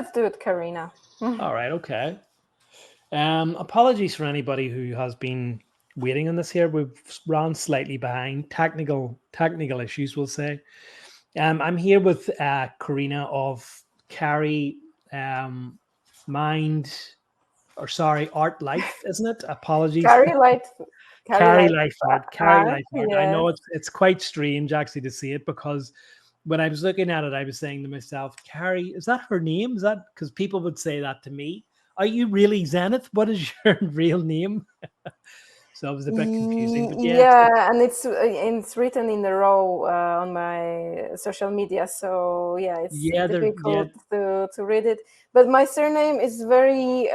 let's do it, Karina. All right, okay. Apologies for anybody who has been waiting on this here. We've run slightly behind technical issues, we'll say. I'm here with Karina of Kari Mind, or sorry, Art Life, isn't it? Apologies. Kari Light, Kari Kari Life Life Art, Kari Art. Life Art. I Yes. know it's quite strange actually to see it, because when I was looking at it, I was saying to myself, Kari, is that her name? Is that because people would say that to me? Are you really Zenith? What is your real name? So it was a bit confusing, but yeah, Yeah, and it's written in a row on my social media, so yeah, it's yeah, difficult to read it. But my surname is very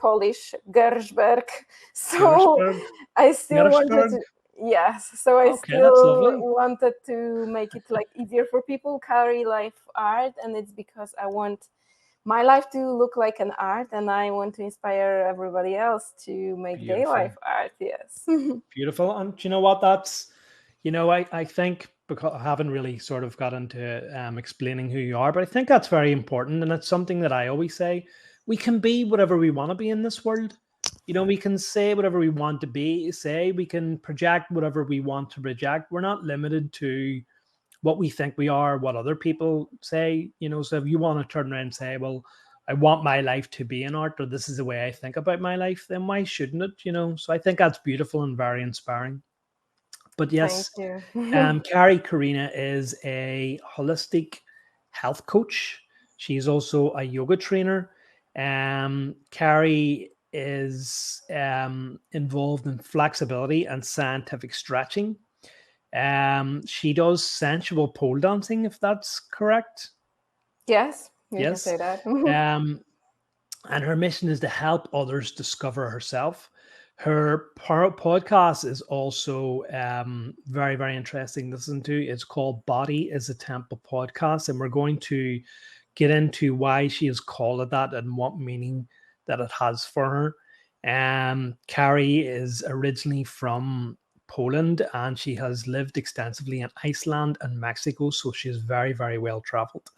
Polish, Gershberg. So Gershberg, I still wanted Gershberg. to, yes, so I Okay, that's still lovely. wanted to make it like easier for people, Kari.Life Art, and it's because I want my life to look like an art, and I want to inspire everybody else to make their Beautiful, life art. Yes. beautiful. And do you know what? I think, because I haven't really sort of got into explaining who you are, but I think that's very important. And it's something that I always say: we can be whatever we want to be in this world. We can say whatever we want to be, say, we can project whatever we want to project. We're not limited to what we think we are, what other people say. So if you want to turn around and say, well, I want my life to be an art, or this is the way I think about my life, then why shouldn't it? So I think that's beautiful and very inspiring. But Thank yes, you. Karina is a holistic health coach. She's also a yoga trainer. Carrie is involved in flexibility and scientific stretching. She does sensual pole dancing, if that's correct. Yes, you can Yes. say that. Um, and her mission is to help others discover herself. Her podcast is also very, very interesting to listen to. It's called Body is a Temple Podcast, and we're going to get into why she has called it that and what meaning that it has for her. Carrie is originally from Poland, and she has lived extensively in Iceland and Mexico, so she's very, very well traveled.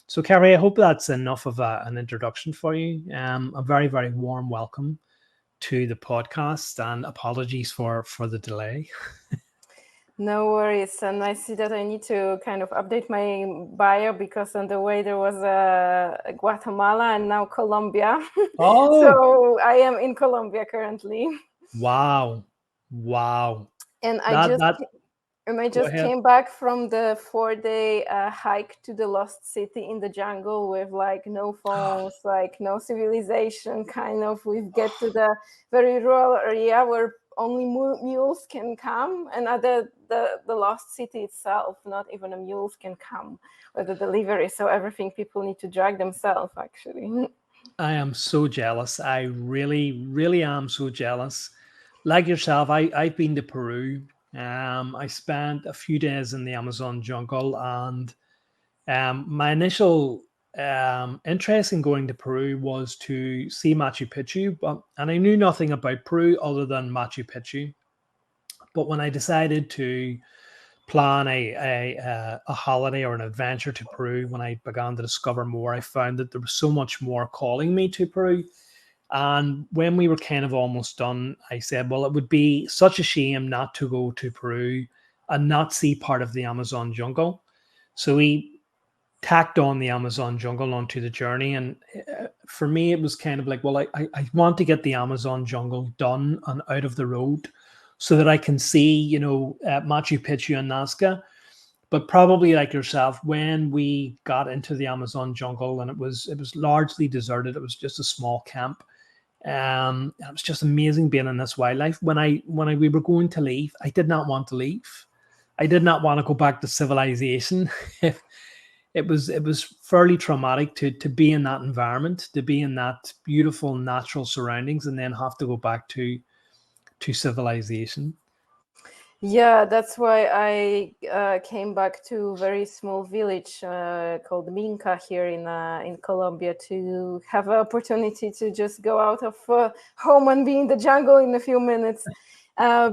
So, Carrie, I hope that's enough of an introduction for you. A very, very warm welcome to the podcast, and apologies for the delay. No worries. And I see that I need to kind of update my bio because on the way there was Guatemala and now Colombia. Oh, So I am in Colombia currently. wow, wow! And I That just that And I Go just ahead. came back from the 4-day hike to the lost city in the jungle with like no phones, like no civilization, kind of. We get to the very rural area where only mules can come, and at the lost city itself, not even a mules can come with the delivery. So everything people need to drag themselves, actually. I am so jealous. I really, really am so jealous. Like yourself, I've been to Peru. I spent a few days in the Amazon jungle, and my initial interest in going to Peru was to see Machu Picchu, and I knew nothing about Peru other than Machu Picchu. But when I decided to plan a holiday or an adventure to Peru, when I began to discover more, I found that there was so much more calling me to Peru. And when we were kind of almost done, I said, well, it would be such a shame not to go to Peru and not see part of the Amazon jungle. So we tacked on the Amazon jungle onto the journey. And for me, it was kind of like, well, I want to get the Amazon jungle done and out of the road so that I can see, Machu Picchu and Nazca. But probably like yourself, when we got into the Amazon jungle and it was largely deserted, it was just a small camp. It was just amazing being in this wildlife. When we were going to leave, I did not want to leave. I did not want to go back to civilization. It was fairly traumatic to be in that environment, to be in that beautiful natural surroundings, and then have to go back to civilization. Yeah, that's why I came back to a very small village called Minca here in Colombia to have an opportunity to just go out of home and be in the jungle in a few minutes.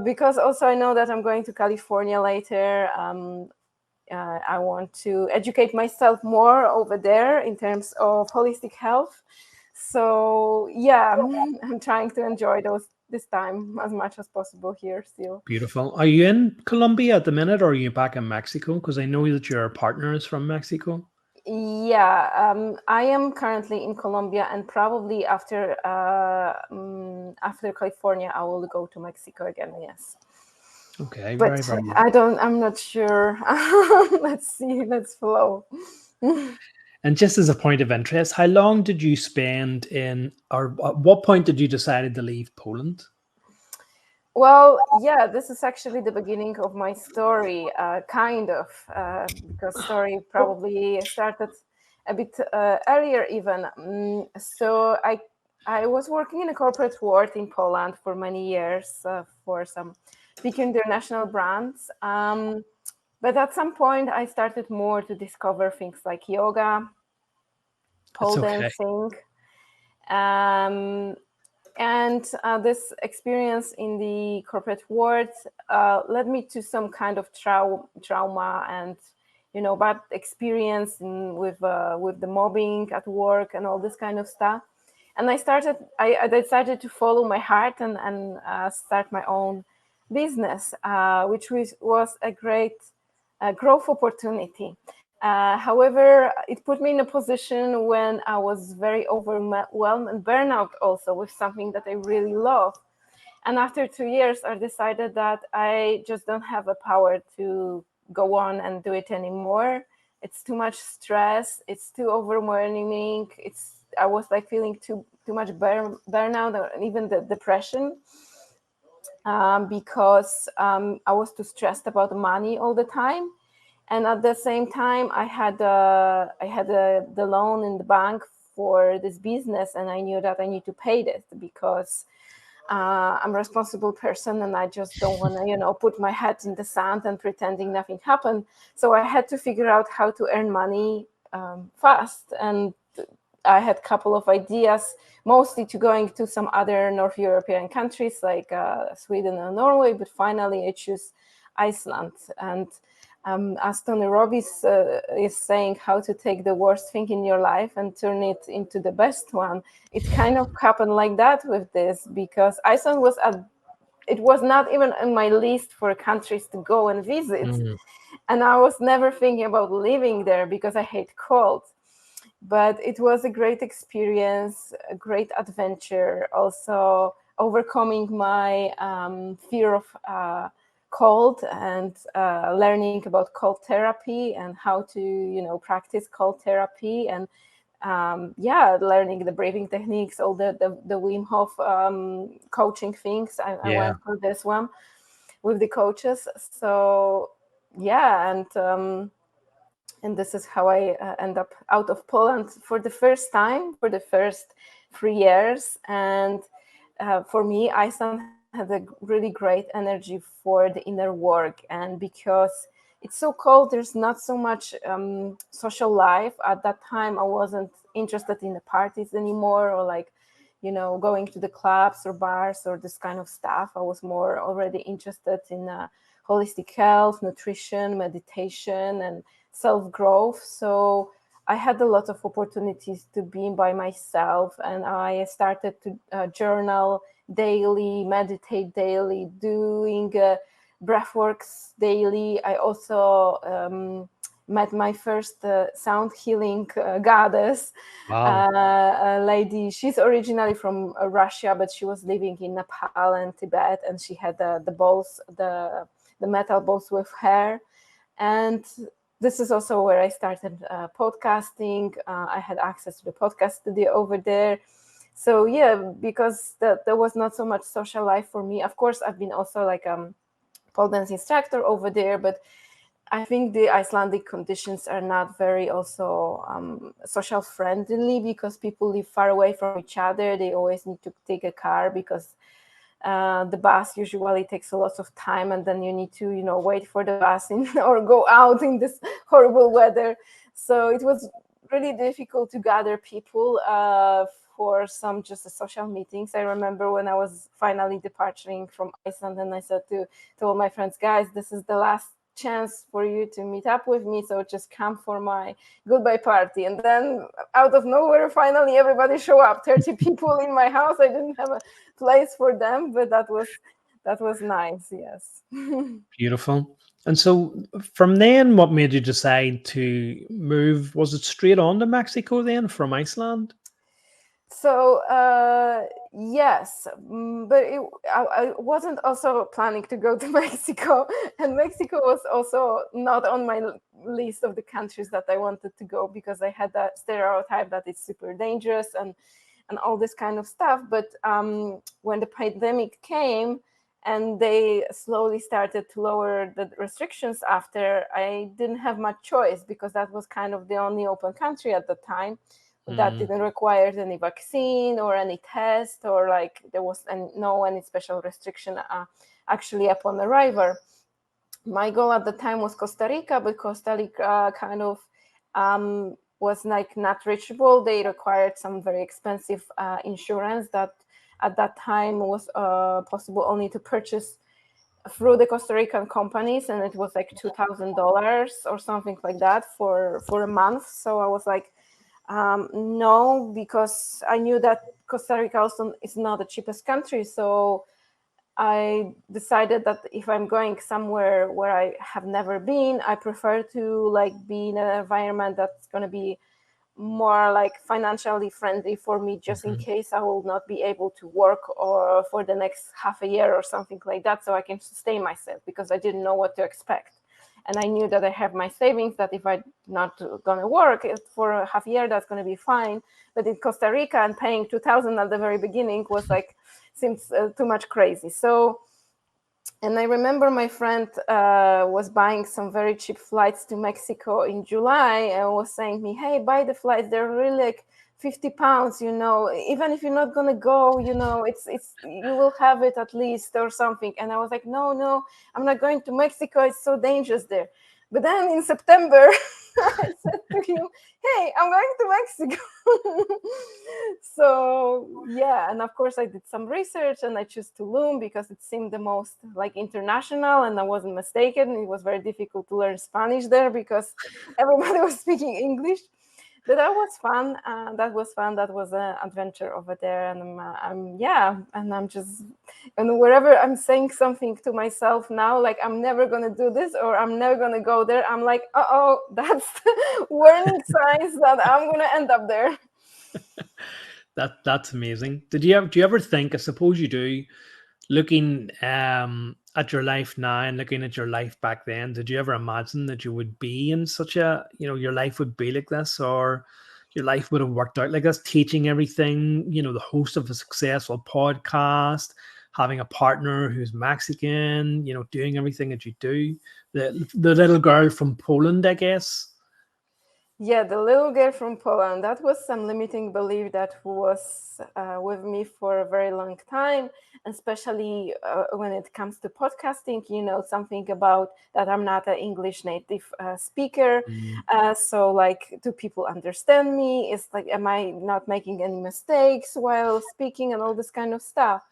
Because also I know that I'm going to California later. I want to educate myself more over there in terms of holistic health. So yeah, I'm trying to enjoy those this time as much as possible here still. Beautiful. Are you in Colombia at the minute, or are you back in Mexico? Because I know that your partner is from Mexico. Yeah, I am currently in Colombia, and probably after California, I will go to Mexico again. Yes, Okay, very, but very good. I don't. I'm not sure. Let's see. Let's flow. And just as a point of interest, how long did you spend in, or at what point did you decide to leave Poland? Well, yeah, this is actually the beginning of my story, kind of, because story probably started a bit earlier even. So I was working in a corporate world in Poland for many years for some big international brands. But at some point, I started more to discover things like yoga, It's pole okay. dancing. Um, and this experience in the corporate world led me to some kind of trauma and bad experience with the mobbing at work and all this kind of stuff. And I decided to follow my heart and start my own business, which was a great growth opportunity. However, it put me in a position when I was very overwhelmed and burnout also with something that I really love. And after 2 years, I decided that I just don't have the power to go on and do it anymore. It's too much stress. It's too overwhelming. I was like feeling too much burnout or even the depression, because I was too stressed about money all the time. And at the same time, I had the loan in the bank for this business, and I knew that I need to pay this because I'm a responsible person, and I just don't want to put my head in the sand and pretending nothing happened. So I had to figure out how to earn money fast. And I had a couple of ideas, mostly to going to some other North European countries like Sweden and Norway, but finally I choose Iceland. And as Tony Robbins is saying, how to take the worst thing in your life and turn it into the best one. It kind of happened like that with this, because Iceland it was not even on my list for countries to go and visit. Mm, And I was never thinking about living there because I hate cold. But it was a great experience, a great adventure. Also, overcoming my fear of cold and learning about cold therapy and how to, practice cold therapy and learning the breathing techniques, all the Wim Hof coaching things. I yeah. went through this one with the coaches. So yeah, and this is how I end up out of Poland for the first time, for the first 3 years. And for me, Iceland had a really great energy for the inner work. And because it's so cold, there's not so much social life. At that time, I wasn't interested in the parties anymore, or like, going to the clubs or bars or this kind of stuff. I was more already interested in holistic health, nutrition, meditation, and self growth. So I had a lot of opportunities to be by myself, and I started to journal daily, meditate daily, doing breath works daily. I also met my first sound healing goddess, Wow. a lady. She's originally from Russia, but she was living in Nepal and Tibet, and she had the metal balls with her. And this is also where I started podcasting. I had access to the podcast studio over there. So yeah, because there was not so much social life for me. Of course, I've been also like pole dance instructor over there, but I think the Icelandic conditions are not very also social friendly, because people live far away from each other. They always need to take a car because the bus usually takes a lot of time, and then you need to wait for the bus or go out in this horrible weather. So it was really difficult to gather people for some just social meetings. I remember when I was finally departing from Iceland, and I said to all my friends, guys, this is the last chance for you to meet up with me, so just come for my goodbye party. And then out of nowhere, finally everybody show up, 30 people in my house. I didn't have a place for them, but that was nice. Yes. Beautiful. And so from then, what made you decide to move? Was it straight on to Mexico then from Iceland? So yes, but I wasn't also planning to go to Mexico, and Mexico was also not on my list of the countries that I wanted to go, because I had that stereotype that it's super dangerous and all this kind of stuff. But when the pandemic came and they slowly started to lower the restrictions after, I didn't have much choice, because that was kind of the only open country at the time that Mm, didn't require any vaccine or any test, or like there was no any special restriction actually upon arrival. My goal at the time was Costa Rica, but Costa Rica kind of was like not reachable. They required some very expensive insurance that at that time was possible only to purchase through the Costa Rican companies, and it was like $2,000 or something like that for a month. So I was like, no, because I knew that Costa Rica also is not the cheapest country. So I decided that if I'm going somewhere where I have never been, I prefer to like be in an environment that's going to be more like financially friendly for me, just in mhm. case I will not be able to work or for the next half a year or something like that, so I can sustain myself, because I didn't know what to expect. And I knew that I have my savings, that if I not gonna work for a half year, that's gonna be fine. But in Costa Rica, and paying 2,000 at the very beginning was like, seems too much crazy. So, and I remember my friend was buying some very cheap flights to Mexico in July, and was saying me, hey, buy the flights. They're really like 50 pounds, even if you're not going to go, it's, you will have it at least or something. And I was like, no, no, I'm not going to Mexico. It's so dangerous there. But then in September, I said to him, hey, I'm going to Mexico. So yeah, and of course I did some research, and I chose Tulum because it seemed the most like international, and I wasn't mistaken. It was very difficult to learn Spanish there because everybody was speaking English. But that was fun. That was fun. That was an adventure over there, and yeah, and I'm just, and wherever I'm saying something to myself now, like I'm never gonna do this or I'm never gonna go there, I'm like, oh, that's warning signs that I'm gonna end up there. That's amazing. Do you ever think? I suppose you do. Looking at your life now and looking at your life back then, did you ever imagine that you would be in such a, your life would be like this, or your life would have worked out like this, teaching everything, the host of a successful podcast, having a partner who's Mexican, doing everything that you do, the little girl from Poland, I guess. Yeah, the little girl from Poland, that was some limiting belief that was with me for a very long time, especially when it comes to podcasting, something about that I'm not an English native speaker. Mm, So, like, do people understand me? Is like, am I not making any mistakes while speaking and all this kind of stuff?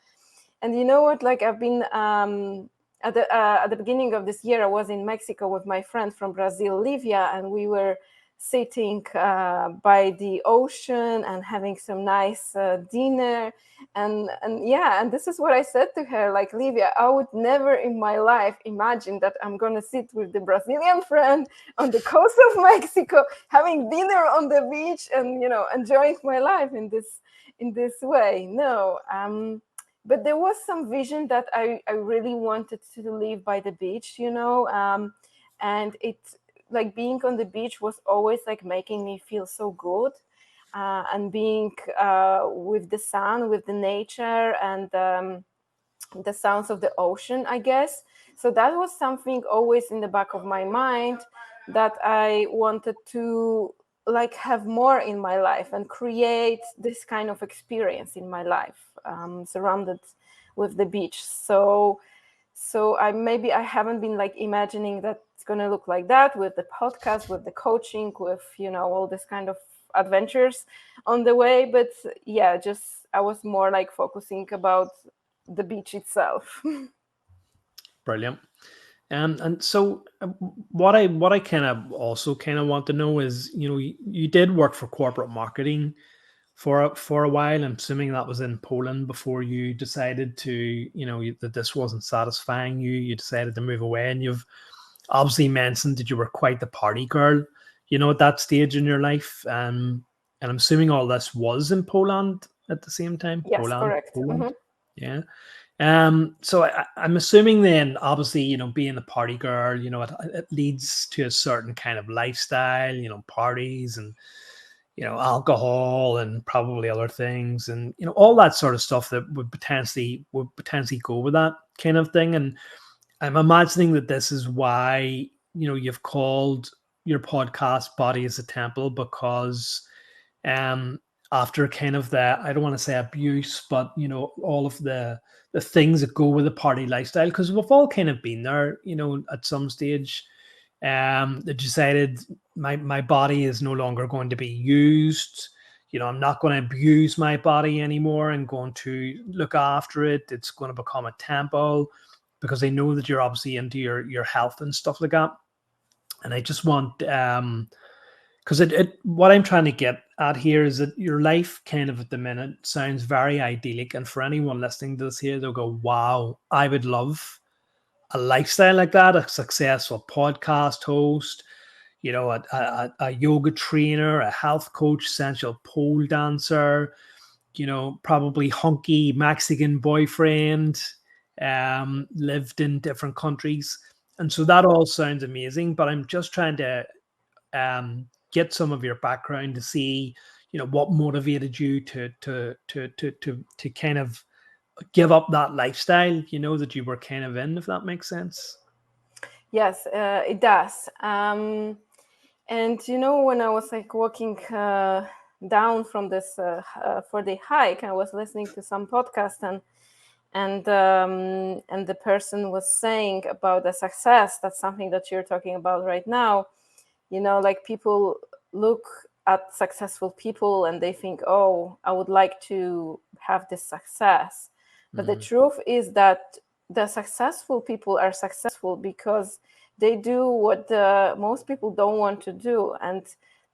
And you know what? Like, I've been at the beginning of this year, I was in Mexico with my friend from Brazil, Livia, and we were sitting by the ocean and having some nice dinner. And yeah, and this is what I said to her, like, Livia, I would never in my life imagine that I'm gonna sit with the Brazilian friend on the coast of Mexico, having dinner on the beach, and enjoying my life in this way. No. But there was some vision that I really wanted to live by the beach, and it, like, being on the beach was always like making me feel so good, and being with the sun, with the nature, and the sounds of the ocean, I guess. So that was something always in the back of my mind, that I wanted to like have more in my life and create this kind of experience in my life, surrounded with the beach. So I haven't been like imagining that it's going to look like that with the podcast, with the coaching, with all this kind of adventures on the way. But yeah, just I was more like focusing about the beach itself. brilliant. And so what I kind of also kind of want to know is, you did work for corporate marketing for a while. I'm assuming that was in Poland before you decided to, that this wasn't satisfying you. You decided to move away, and you've obviously mentioned that you were quite the party girl, at that stage in your life. And I'm assuming all this was in Poland at the same time. Yes, correct. Poland. Yeah. So I'm assuming then, obviously, being the party girl, it leads to a certain kind of lifestyle, parties and, alcohol and probably other things, and, all that sort of stuff that would potentially go with that kind of thing. And I'm imagining that this is why, you've called your podcast Body is a Temple, because um after kind of the, I don't want to say abuse, but, all of the things that go with the party lifestyle, because we've all kind of been there, at some stage. That decided my body is no longer going to be used. I'm not going to abuse my body anymore. I'm going to look after it. It's going to become a temple, because they know that you're obviously into your health and stuff like that. And I just want, because what I'm trying to get at here is that your life kind of at the minute sounds very idyllic. And for anyone listening to this here, they'll go, wow, I would love a lifestyle like that, a successful podcast host, a yoga trainer, a health coach, sensual pole dancer, probably hunky Mexican boyfriend, lived in different countries. And so that all sounds amazing, but I'm just trying to get some of your background to see, what motivated you to kind of give up that lifestyle, that you were kind of in, if that makes sense. Yes, it does. And when I was like walking down from this for the hike, I was listening to some podcast, and the person was saying about the success. That's something that you're talking about right now. Like people look at successful people and they think, oh, I would like to have this success. But the Mm-hmm. truth is that the successful people are successful because they do what most people don't want to do. And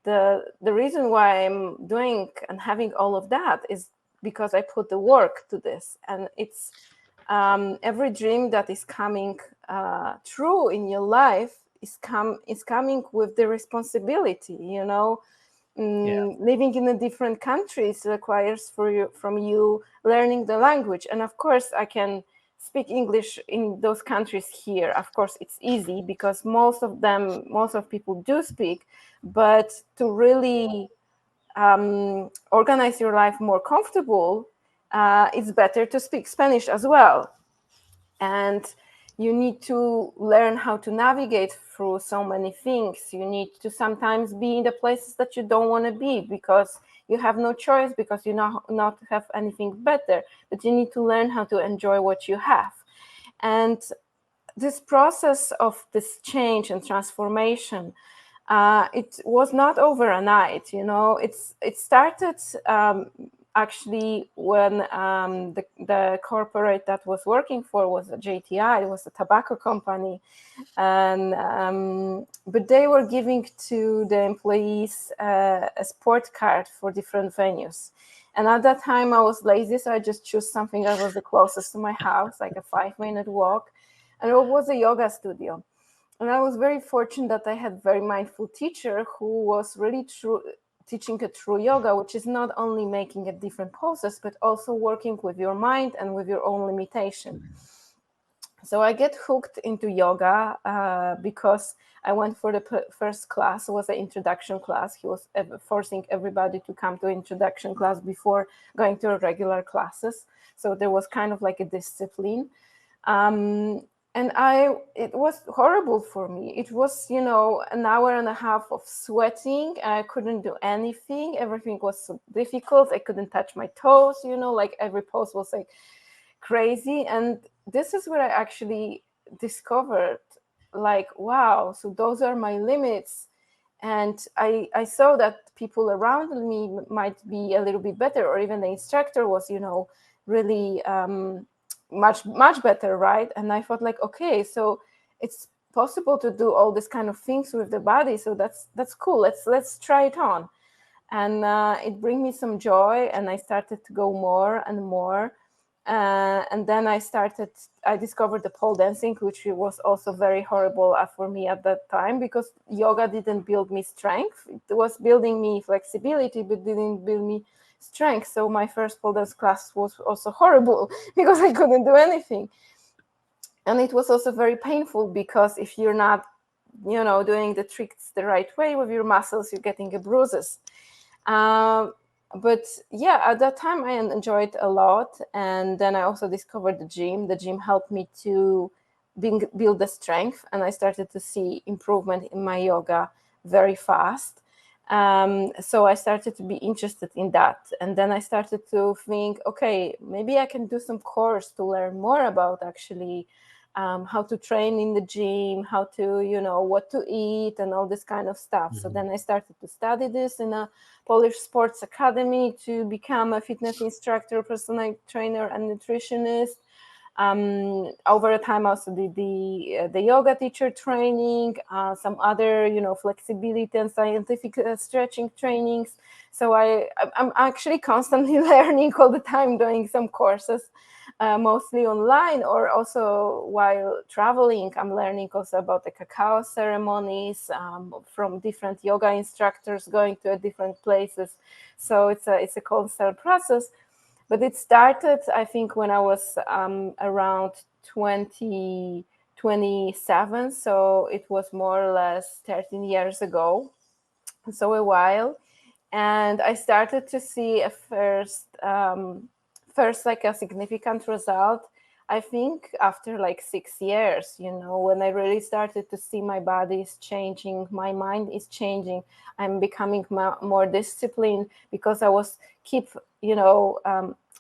the reason why I'm doing and having all of that is because I put the work to this. And it's every dream that is coming true in your life is coming with the responsibility. Yeah. Living in a different countries requires from you learning the language, and of course I can speak English in those countries here. Of course it's easy because most of people do speak, but to really organize your life more comfortable, it's better to speak Spanish as well. And you need to learn how to navigate through so many things. You need to sometimes be in the places that you don't want to be because you have no choice, because you not have anything better, but you need to learn how to enjoy what you have. And this process of this change and transformation, it was not overnight. It started actually when the corporate that was working for was a JTI. It was a tobacco company, and but they were giving to the employees a sport card for different venues. And at that time I was lazy, so I just chose something that was the closest to my house, like a 5-minute walk, and it was a yoga studio. And I was very fortunate that I had very mindful teacher who was really teaching a true yoga, which is not only making a different poses, but also working with your mind and with your own limitation. So I get hooked into yoga because I went for the first class. It was an introduction class. He was forcing everybody to come to introduction class before going to regular classes. So there was kind of like a discipline. And it was horrible for me. It was, an hour and a half of sweating. I couldn't do anything. Everything was so difficult. I couldn't touch my toes, like every pose was like crazy. And this is where I actually discovered, like, wow, so those are my limits. And I saw that people around me might be a little bit better, or even the instructor was, really much better, right? And I thought like, okay, so it's possible to do all these kind of things with the body. So that's cool. Let's try it on. And it bring me some joy, and I started to go more and more. And then I discovered the pole dancing, which was also very horrible for me at that time, because yoga didn't build me strength. It was building me flexibility, but didn't build me strength. So my first pole dance class was also horrible because I couldn't do anything. And it was also very painful, because if you're not, doing the tricks the right way with your muscles, you're getting a bruises. Um, but yeah, at that time I enjoyed a lot. And then I also discovered the gym. The gym helped me to build the strength, and I started to see improvement in my yoga very fast. So I started to be interested in that. And then I started to think, okay, maybe I can do some course to learn more about actually how to train in the gym, how to, what to eat and all this kind of stuff. So Mhm. then I started to study this in a Polish Sports Academy to become a fitness instructor, personal trainer, and nutritionist. Over time, also did the yoga teacher training, some other, flexibility and scientific stretching trainings. So I'm actually constantly learning all the time, doing some courses, mostly online, or also while traveling. I'm learning also about the cacao ceremonies from different yoga instructors, going to different places. So it's a constant process. But it started, I think, when I was around 27. So it was more or less 13 years ago. So a while. And I started to see a first like a significant result, I think, after like 6 years, when I really started to see my body is changing, my mind is changing. I'm becoming more disciplined, because I was keep,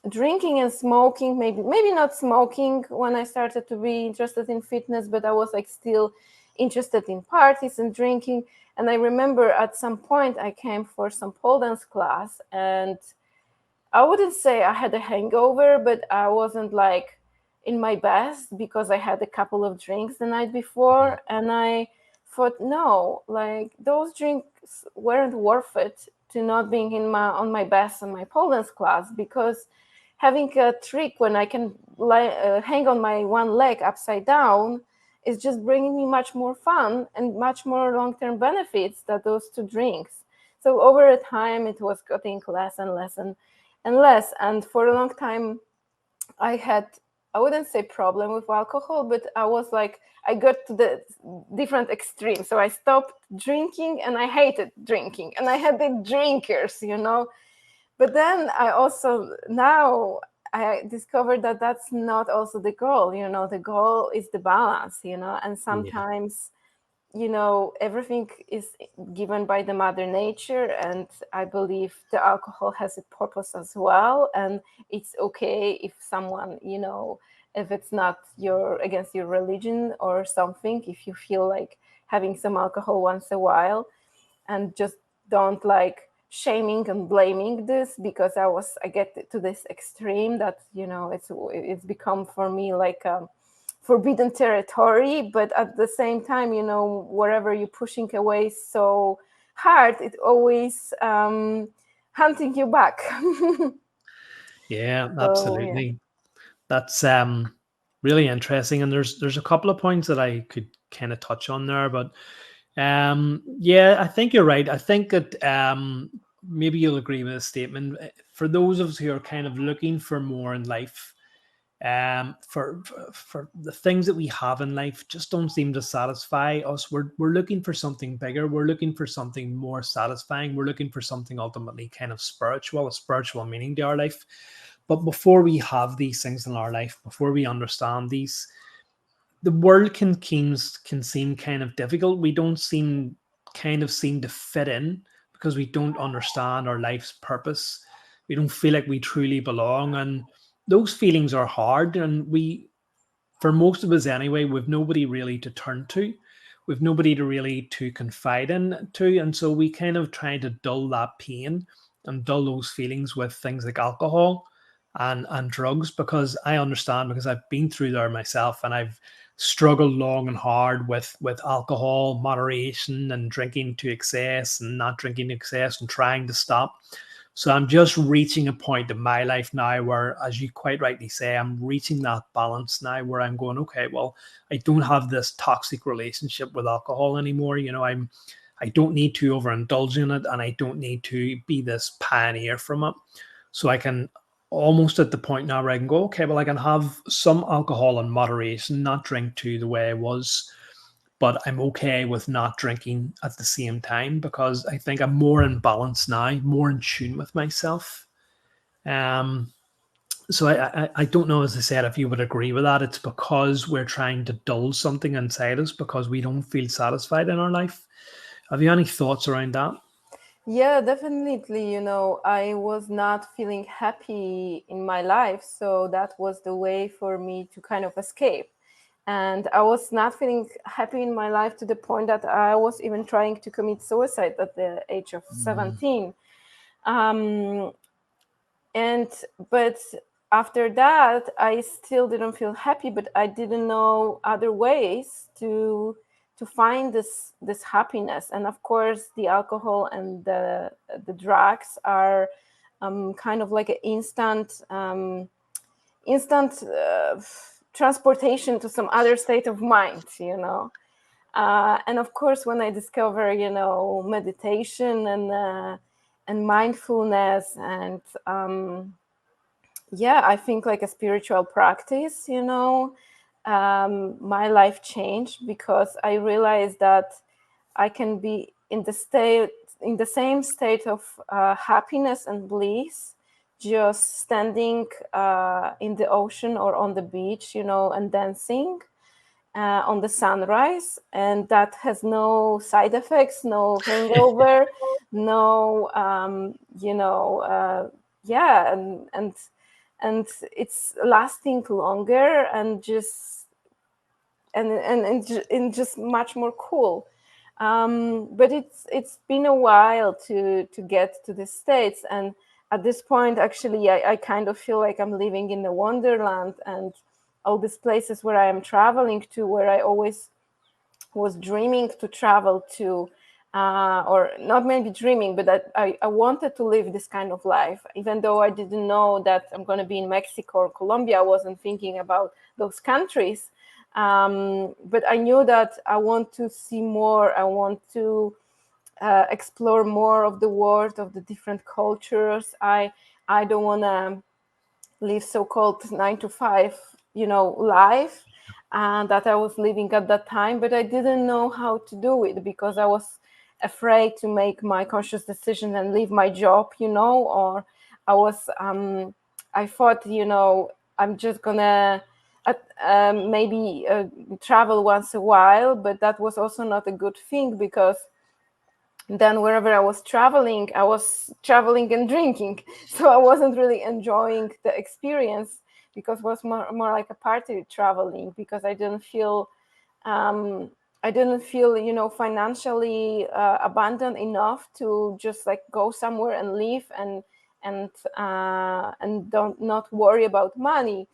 drinking and smoking, maybe not smoking when I started to be interested in fitness, but I was like still interested in parties and drinking. And I remember at some point I came for some pole dance class, and I wouldn't say I had a hangover, but I wasn't like in my best, because I had a couple of drinks the night Mhm. before. And I thought, no, like those drinks weren't worth it to not being on my best in my pole dance class, because having a trick when I can hang on my one leg upside down is just bringing me much more fun and much more long-term benefits than those two drinks. So over a time, it was getting less and less and less. And for a long time, I had, I wouldn't say problem with alcohol, but I was like, I got to the different extremes. So I stopped drinking, and I hated drinking, and I had the drinkers. But then I also, now I discovered that that's not also the goal. The goal is the balance. And Yeah. sometimes, everything is given by the mother nature, and I believe the alcohol has a purpose as well. And it's okay if someone, if it's not against your religion or something, if you feel like having some alcohol once a while, and just don't like shaming and blaming this, because I get to this extreme that it's become for me like forbidden territory. But at the same time, wherever you're pushing away so hard, it always hunting you back. Yeah, So yeah. absolutely. That's really interesting. And there's a couple of points that I could kind of touch on there, but yeah, I think you're right. I think that maybe you'll agree with this statement. For those of us who are kind of looking for more in life, for the things that we have in life just don't seem to satisfy us. We're looking for something bigger. We're looking for something more satisfying. We're looking for something ultimately kind of spiritual, a spiritual meaning to our life. But before we have these things in our life, before we understand these, the world can seem kind of difficult. We don't seem to fit in because we don't understand our life's purpose. We don't feel like we truly belong, and those feelings are hard. And for most of us anyway, we've nobody really to turn to. We've nobody to really to confide in to, and so we kind of try to dull that pain and dull those feelings with things like alcohol and drugs, because I understand, because I've been through there myself, and I've struggled long and hard with alcohol moderation and drinking to excess and not drinking to excess and trying to stop. So I'm just reaching a point in my life now where, as you quite rightly say, I'm reaching that balance now where I'm going, okay, well, I don't have this toxic relationship with alcohol anymore. I don't need to overindulge in it, and I don't need to be this pioneer from it. So I can almost at the point now where I can go, okay, well, I can have some alcohol in moderation, not drink to the way I was, but I'm okay with not drinking at the same time, because I think I'm more in balance now, more in tune with myself. Um, so I don't know, as I said, if you would agree with that. It's because we're trying to dull something inside us because we don't feel satisfied in our life. Have you any thoughts around that? Yeah, definitely. I was not feeling happy in my life. So that was the way for me to kind of escape. And I was not feeling happy in my life to the point that I was even trying to commit suicide at the age of Mm. 17. Um, and but after that, I still didn't feel happy, but I didn't know other ways to find this happiness. And of course, the alcohol and the drugs are kind of like an instant transportation to some other state of mind. And of course, when I discover, meditation and mindfulness and yeah, I think like a spiritual practice, my life changed because I realized that I can be in the same state of happiness and bliss, just standing in the ocean or on the beach, and dancing on the sunrise, and that has no side effects, no hangover, no, yeah, and it's lasting longer and just and just much more cool. But it's been a while to get to the States, and at this point, actually, I kind of feel like I'm living in a wonderland, and all these places where I am traveling to, where I always was dreaming to travel to, or not maybe dreaming, but that I wanted to live this kind of life, even though I didn't know that I'm going to be in Mexico or Colombia. I wasn't thinking about those countries. But I knew that I want to see more. I want to explore more of the world, of the different cultures. I don't want to live so-called 9 to 5 life that I was living at that time, but I didn't know how to do it because I was afraid to make my conscious decision and leave my job, or I was I thought, I'm just gonna maybe travel once a while, but that was also not a good thing because then wherever I was traveling and drinking. So I wasn't really enjoying the experience because it was more like a party traveling because um, I didn't feel, financially abundant enough to just like go somewhere and live and don't not worry about money.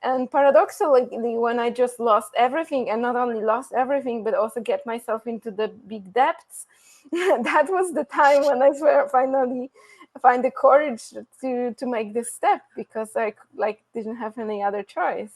And paradoxically, when I just lost everything, and not only lost everything, but also get myself into the big debts, that was the time when I swear finally find the courage to make this step because I like didn't have any other choice.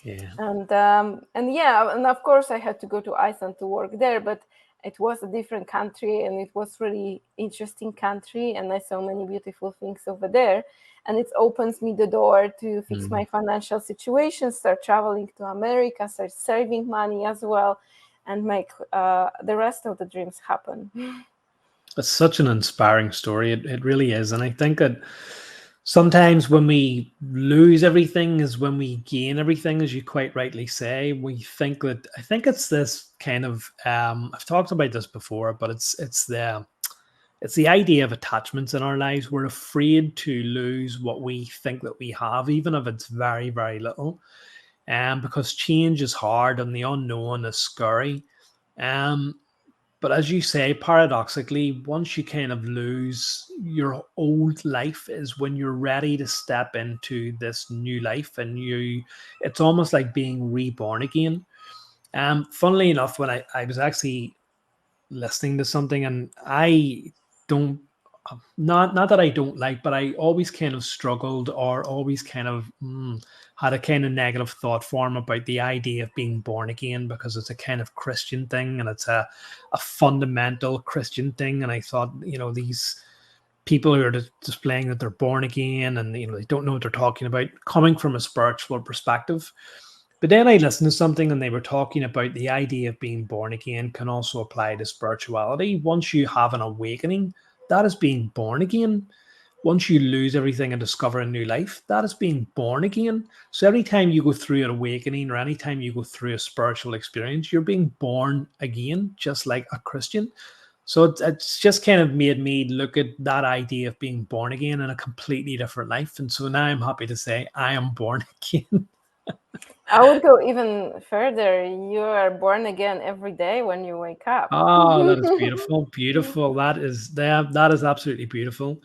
Yeah. And yeah, and of course I had to go to Iceland to work there, but it was a different country and it was really interesting country, and I saw many beautiful things over there, and it opens me the door to fix my Mm. financial situation, start traveling to America, start saving money as well, and make the rest of the dreams happen. It's such an inspiring story. It really is. And I think that sometimes when we lose everything is when we gain everything, as you quite rightly say. We think that, I think it's this kind of I've talked about this before, but it's the idea of attachments in our lives. We're afraid to lose what we think that we have, even if it's very, very little. Because change is hard and the unknown is scary. Um But as you say, paradoxically, once you kind of lose your old life is when you're ready to step into this new life, and it's almost like being reborn again. Funnily enough, when I was actually listening to something, and I don't, not that I don't like, but I always kind of struggled, or always kind of had a kind of negative thought form about the idea of being born again, because it's a kind of Christian thing, and it's a fundamental Christian thing. And I thought, these people who are displaying that they're born again, and they don't know what they're talking about, coming from a spiritual perspective. But then I listened to something, and they were talking about the idea of being born again can also apply to spirituality. Once you have an awakening, that is being born again. Once you lose everything and discover a new life, that is being born again. So every time you go through an awakening, or any time you go through a spiritual experience, you're being born again, just like a Christian. So it's just kind of made me look at that idea of being born again in a completely different life. And so now I'm happy to say I am born again. I would go even further. You are born again every day when you wake up. Oh, that is beautiful. Beautiful. That is absolutely beautiful.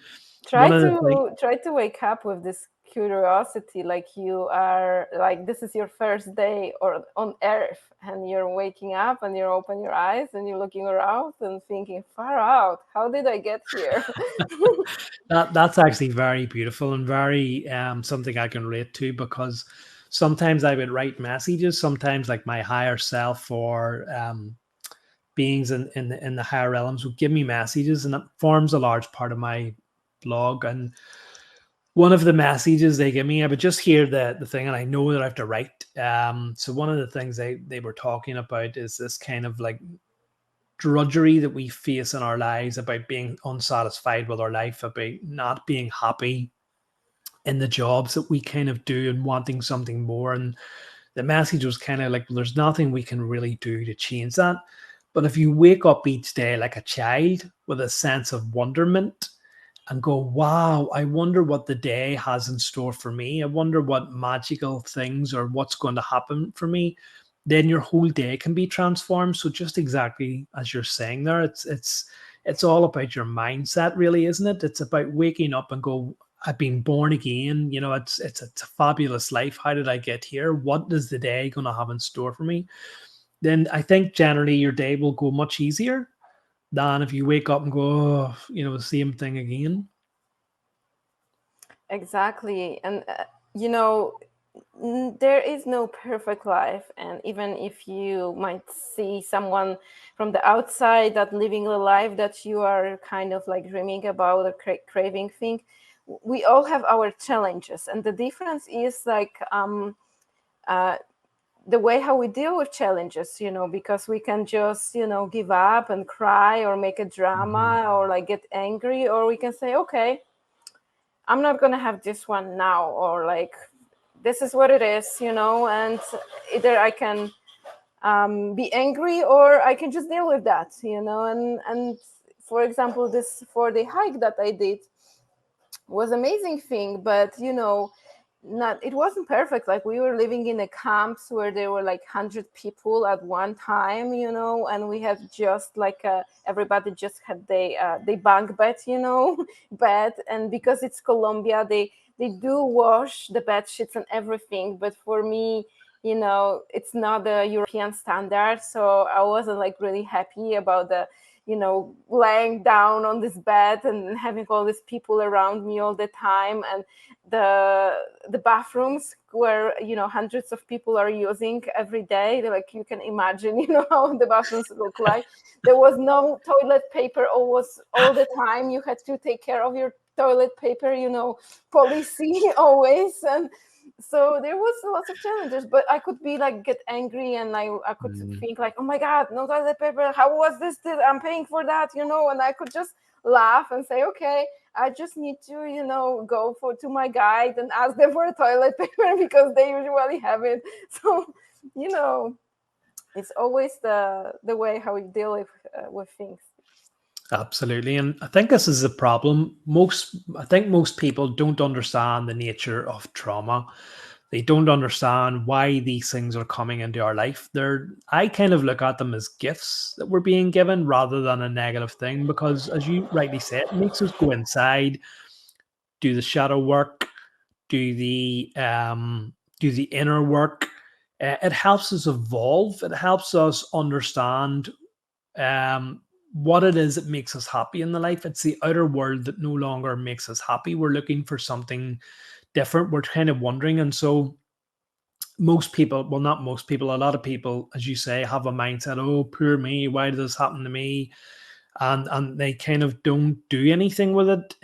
try One of the things. to try to wake up with this curiosity, like you are, like this is your first day or on earth, and you're waking up and you open your eyes and you're looking around and thinking, far out, how did I get here? That's actually very beautiful, and very something I can relate to, because sometimes I would write messages, sometimes like my higher self, or beings in the higher realms would give me messages, and that forms a large part of my blog. And one of the messages they give me, I would just hear the thing, and I know that I have to write. So one of the things they were talking about is this kind of like drudgery that we face in our lives, about being unsatisfied with our life, about not being happy in the jobs that we kind of do, and wanting something more. And the message was kind of like, well, there's nothing we can really do to change that. But if you wake up each day like a child, with a sense of wonderment, and go, wow, I wonder what the day has in store for me. I wonder what magical things, or what's going to happen for me. Then your whole day can be transformed. So just exactly as you're saying there, it's all about your mindset, really, isn't it? It's about waking up and go, I've been born again. It's a fabulous life. How did I get here? What is the day going to have in store for me? Then I think generally your day will go much easier than if you wake up and go, oh, the same thing again. Exactly. And you know there is no perfect life, and even if you might see someone from the outside that living the life that you are kind of like dreaming about or craving thing, we all have our challenges, and the difference is like uh, the way how we deal with challenges, because we can just give up and cry or make a Mhm. drama or like get angry, or we can say, okay, I'm not gonna have this one now, or like this is what it is, and either I can be angry or I can just deal with that, and for example, this for the hike that I did was amazing thing, but not it wasn't perfect. Like we were living in a camps where there were like 100 people at one time, and we had just like everybody just had they bunk bed, bed, and because it's Colombia, they do wash the bed sheets and everything, but for me, it's not the European standard, so I wasn't like really happy about the laying down on this bed and having all these people around me all the time, and the bathrooms where hundreds of people are using every day. Like you can imagine, how the bathrooms look like. There was no toilet paper always all the time. You had to take care of your toilet paper, policy always. And so there was lots of challenges, but I could be like get angry, and I could Mm. think like, oh my god, no toilet paper, how was this, I'm paying for that, and I could just laugh and say, okay, I just need to go for to my guide and ask them for a toilet paper because they usually have it. So you know it's always the way how we deal with things. Absolutely. And I think this is the problem. I think most people don't understand the nature of trauma. They don't understand why these things are coming into our life. I kind of look at them as gifts that we're being given rather than a negative thing, because as you rightly said, it makes us go inside, do the shadow work, do the um, do the inner work. It helps us evolve. It helps us understand um, what it is that makes us happy in the life. It's the outer world that no longer makes us happy. We're looking for something different. We're kind of wondering, and so most people, well, not most people, a lot of people, as you say, have a mindset, oh, poor me, why did this happen to me? And they kind of don't do anything with it.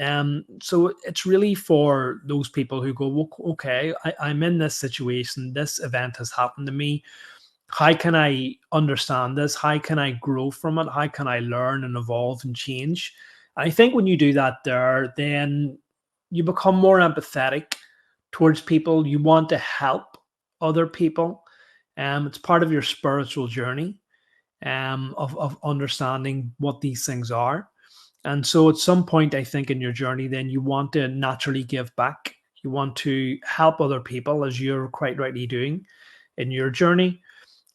So it's really for those people who go, well, okay, I'm in this situation, this event has happened to me. How can I understand this? How can I grow from it? How can I learn and evolve and change? I think when you do that there, then you become more empathetic towards people. You want to help other people. It's part of your spiritual journey, of understanding what these things are. And so at some point, I think in your journey, then you want to naturally give back. You want to help other people, as you're quite rightly doing in your journey,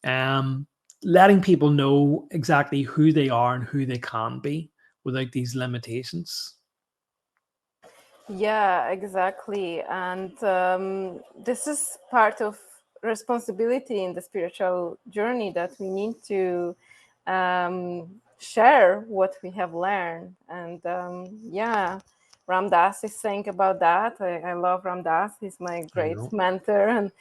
um, letting people know exactly who they are and who they can be without these limitations. Yeah, exactly. And this is part of responsibility in the spiritual journey, that we need to share what we have learned. And yeah, Ramdas is saying about that. I love Ramdas. He's my I great know. mentor and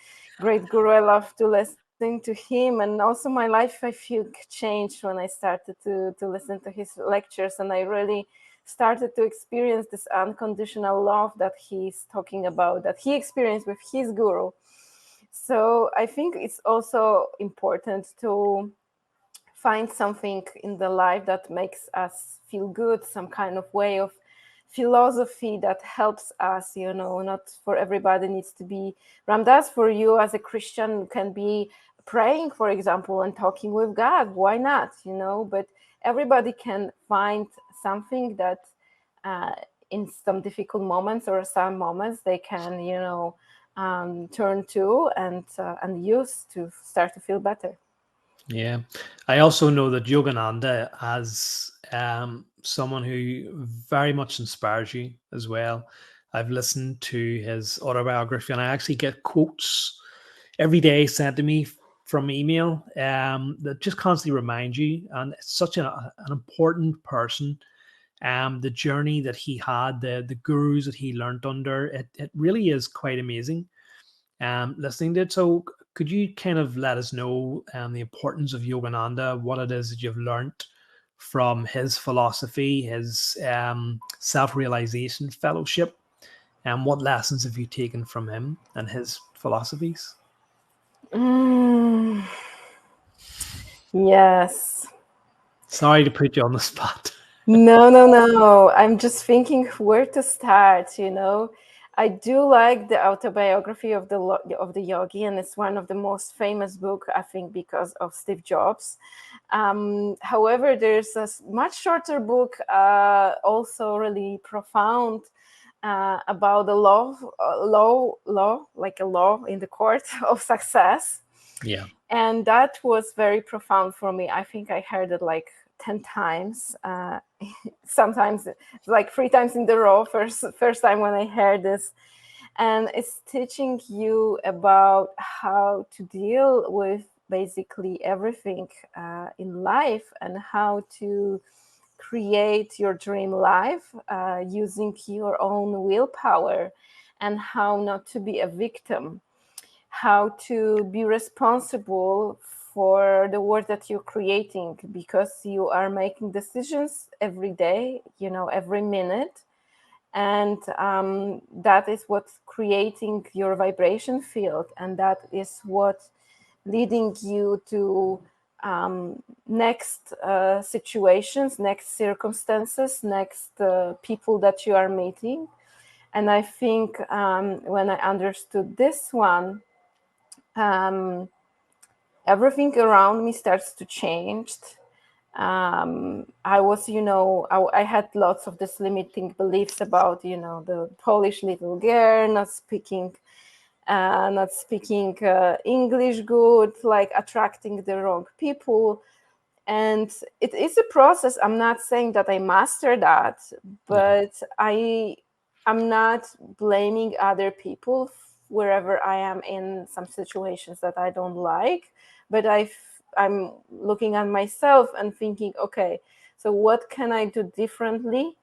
great guru. I love to listen to him. And also my life, I feel, changed when I started to listen to his lectures. And I really started to experience this unconditional love that he's talking about, that he experienced with his guru. So I think it's also important to find something in the life that makes us feel good, some kind of way of philosophy that helps us. Not for everybody needs to be Ramdas. For you as a Christian can be praying, for example, and talking with God. Why not? But everybody can find something that uh, in some difficult moments or some moments they can turn to and use to start to feel better. Yeah. I also know that Yogananda, as someone who very much inspires you as well. I've listened to his autobiography, and I actually get quotes every day sent to me from email, that just constantly remind you. And it's such an important person. The journey that he had, the gurus that he learned under, it really is quite amazing, listening to it. So, could you kind of let us know the importance of Yogananda, what it is that you've learned from his philosophy, his self realization fellowship, and what lessons have you taken from him and his philosophies? Mm, yes. Sorry to put you on the spot. No, no, no. I'm just thinking where to start. I do like the autobiography of the yogi, and it's one of the most famous book, I think, because of Steve Jobs. However, there's a much shorter book, also really profound, about the law, like a law in the court of success. Yeah. And that was very profound for me. I think I heard it like 10 times, sometimes like 3 times in the row. First time when I heard this, and it's teaching you about how to deal with basically everything in life, and how to create your dream life using your own willpower, and how not to be a victim, how to be responsible for the work that you're creating, because you are making decisions every day, every minute. And that is what's creating your vibration field, and that is what leading you to next situations, next circumstances, next people that you are meeting. And I think when I understood this one, um, everything around me starts to change. I was, I had lots of this limiting beliefs about, the Polish little girl not speaking not speaking English good, like attracting the wrong people. And it is a process. I'm not saying that I master that, Yeah. but I'm not blaming other people wherever I am in some situations that I don't like. But I'm looking at myself and thinking, okay, so what can I do differently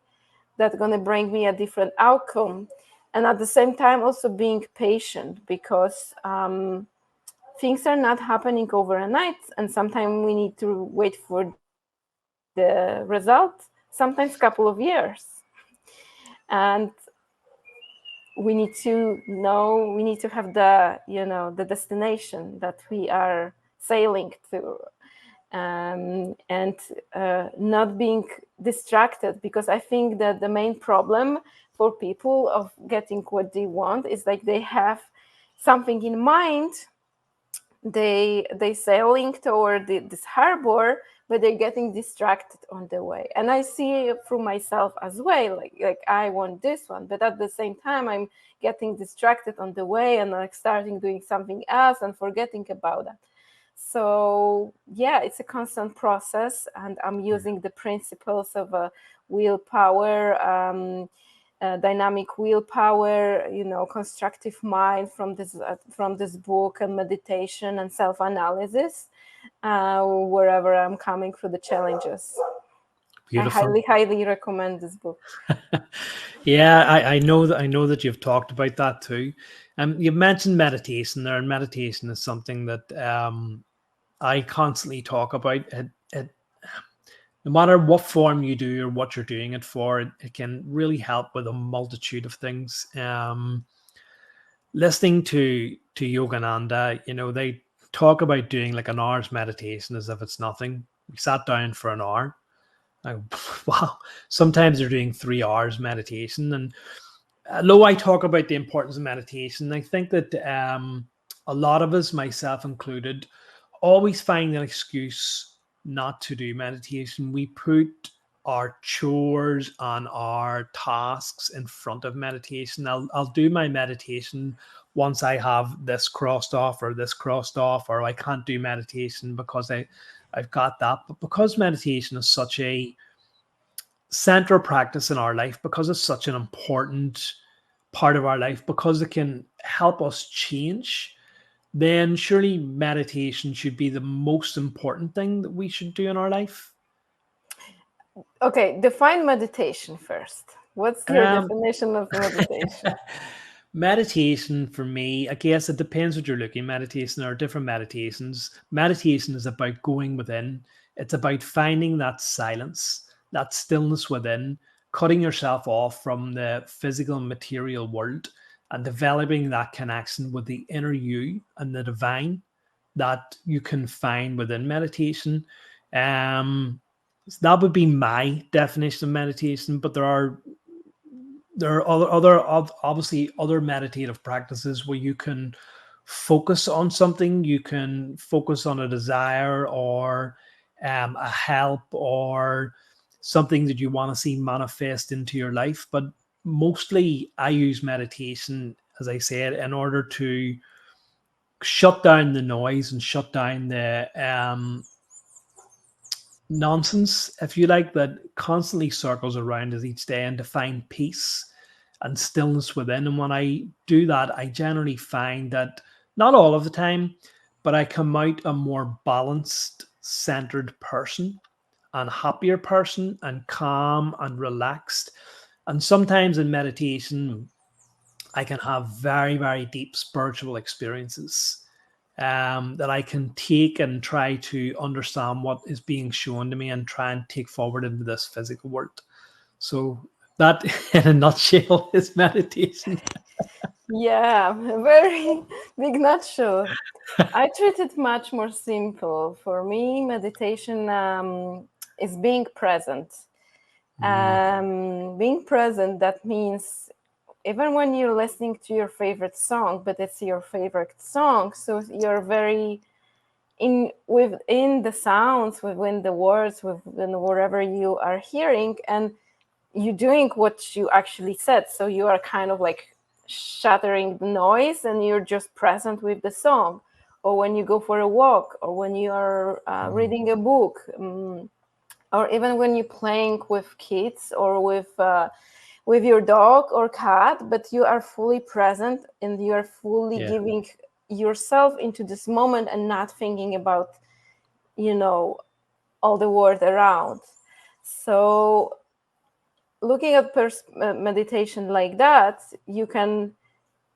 that's going to bring me a different outcome? And at the same time, also being patient, because things are not happening overnight, and sometimes we need to wait for the result, sometimes couple of years. And we need to have the destination that we are sailing to, and not being distracted, because I think that the main problem for people of getting what they want is like they have something in mind, they sailing toward this harbor, but they're getting distracted on the way. And I see it through myself as well, like I want this one, but at the same time I'm getting distracted on the way, and like starting doing something else and forgetting about that. So yeah, it's a constant process, and I'm using the principles of willpower, dynamic willpower, constructive mind from this book, and meditation and self-analysis, wherever I'm coming through the challenges. I Beautiful. highly recommend this book. Yeah, I know that you've talked about that too. You've mentioned meditation there, and meditation is something that I constantly talk about. No matter what form you do or what you're doing it for, it can really help with a multitude of things. Listening to Yogananda, they talk about doing like an hour's meditation as if it's nothing. We sat down for an hour. Like, wow. Sometimes they're doing 3 hours meditation, and although I talk about the importance of meditation, I think that a lot of us, myself included, always find an excuse not to do meditation. We put our chores and our tasks in front of meditation. I'll do my meditation once I have this crossed off or this crossed off, or I can't do meditation because I've got that. But because meditation is such a central practice in our life, because it's such an important part of our life, because it can help us change, then surely meditation should be the most important thing that we should do in our life. Okay, define meditation first. What's your Um, definition of meditation? Meditation for me, I guess it depends what you're looking. Meditation, there are different meditations. Meditation is about going within. It's about finding that silence, that stillness within, cutting yourself off from the physical and material world, and developing that connection with the inner you and the divine that you can find within meditation. So that would be my definition of meditation, but there are obviously other meditative practices where you can focus on something. You can focus on a desire, or a help, or something that you want to see manifest into your life. But mostly I use meditation, as I said, in order to shut down the noise and shut down the nonsense, if you like, that constantly circles around us each day, and to find peace and stillness within. And when I do that, I generally find that, not all of the time, but I come out a more balanced, centered person, and happier person, and calm and relaxed. And sometimes in meditation, I can have very, very deep spiritual experiences that I can take and try to understand what is being shown to me, and try and take forward into this physical world. So that, in a nutshell, is meditation. Yeah, very big nutshell. I treat it much more simple. For me, meditation is being present. Mm, Being present, that means even when you're listening to your favorite song, but it's your favorite song, so you're very within the sounds, within the words, within whatever you are hearing, and you doing what you actually said. So you are kind of like shattering the noise and you're just present with the song, or when you go for a walk, or when you are Mm. reading a book, or even when you're playing with kids or with your dog or cat, but you are fully present and you are fully Yeah. giving yourself into this moment and not thinking about, you know, all the world around. So looking at meditation like that, you can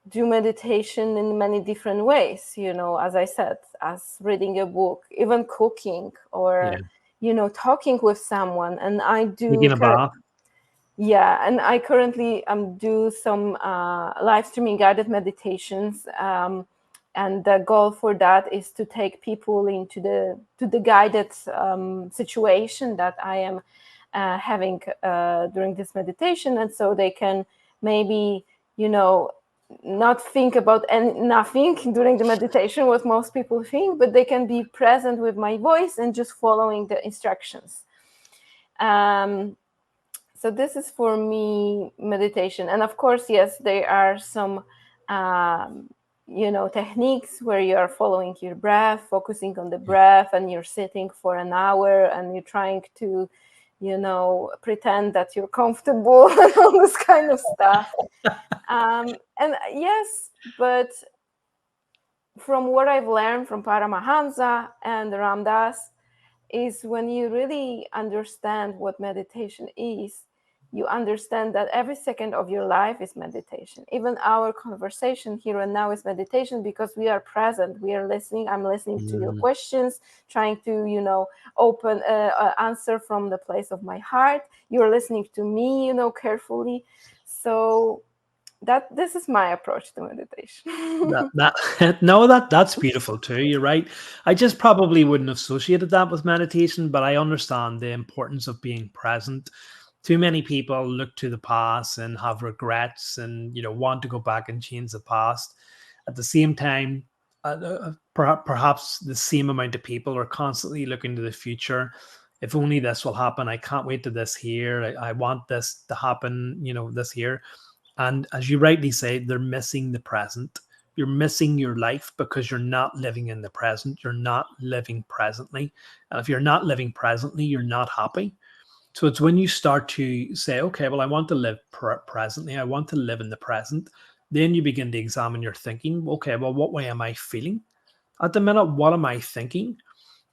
do meditation in many different ways, you know, as I said, as reading a book, even cooking, Yeah. or, you know, talking with someone. And I do Taking a bath. yeah, and I currently do some live streaming guided meditations, and the goal for that is to take people into the guided situation that I am having during this meditation, and so they can maybe, you know, not think about nothing during the meditation, what most people think, but they can be present with my voice and just following the instructions. Um, so this is for me meditation. And of course, yes, there are some um, you know, techniques where you are following your breath, focusing on the breath, and you're sitting for an hour and you're trying to, you know, pretend that you're comfortable and all this kind of stuff. And yes, but from what I've learned from Paramahansa and Ramdas, is when you really understand what meditation is, you understand that every second of your life is meditation. Even our conversation here and now is meditation, because we are present, we are listening. I'm listening to your Mm. questions, trying to, you know, open answer from the place of my heart. You're listening to me, you know, carefully. So that this is my approach to meditation. That no, that's beautiful too. You're right. I just probably wouldn't have associated that with meditation, but I understand the importance of being present. Too many people look to the past and have regrets, and want to go back and change the past. At the same time, perhaps the same amount of people are constantly looking to the future. If only this will happen. I can't wait to this here. I want this to happen. This here. And as you rightly say, they're missing the present. You're missing your life because you're not living in the present. You're not living presently. And if you're not living presently, you're not happy. So it's when you start to say, okay, well, I want to live presently. I want to live in the present. Then you begin to examine your thinking. Okay, well, what way am I feeling at the minute? What am I thinking?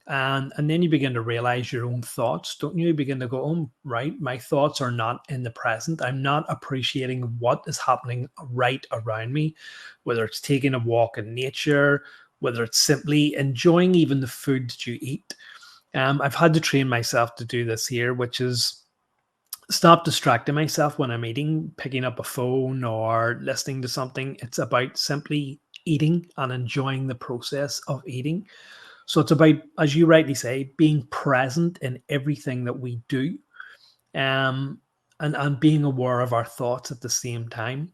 And then you begin to realize your own thoughts, don't you? You begin to go, oh, right, my thoughts are not in the present. I'm not appreciating what is happening right around me, whether it's taking a walk in nature, whether it's simply enjoying even the food that you eat. I've had to train myself to do this here, which is stop distracting myself when I'm eating, picking up a phone or listening to something. It's about simply eating and enjoying the process of eating. So it's about, as you rightly say, being present in everything that we do, um, and being aware of our thoughts at the same time.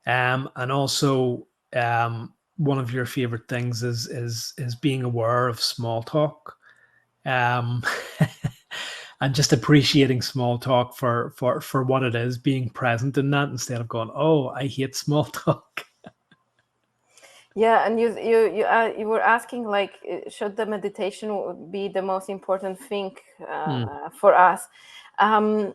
And also, one of your favorite things is being aware of small talk, um, and just appreciating small talk for what it is, being present in that instead of going, "Oh, I hate small talk." Yeah, and you were asking, like, should the meditation be the most important thing Mm, for us? Um,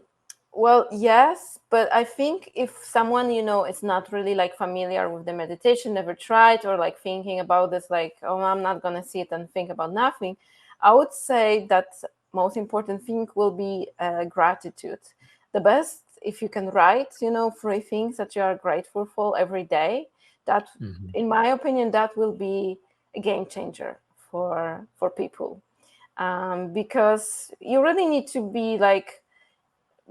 well, yes, but I think if someone, you know, is not really like familiar with the meditation, never tried, or like thinking about this, like, oh, I'm not gonna sit and think about nothing, I would say that most important thing will be gratitude. The best, if you can write, you know, 3 things that you are grateful for every day. That, mhm. in my opinion, that will be a game changer for people, because you really need to be like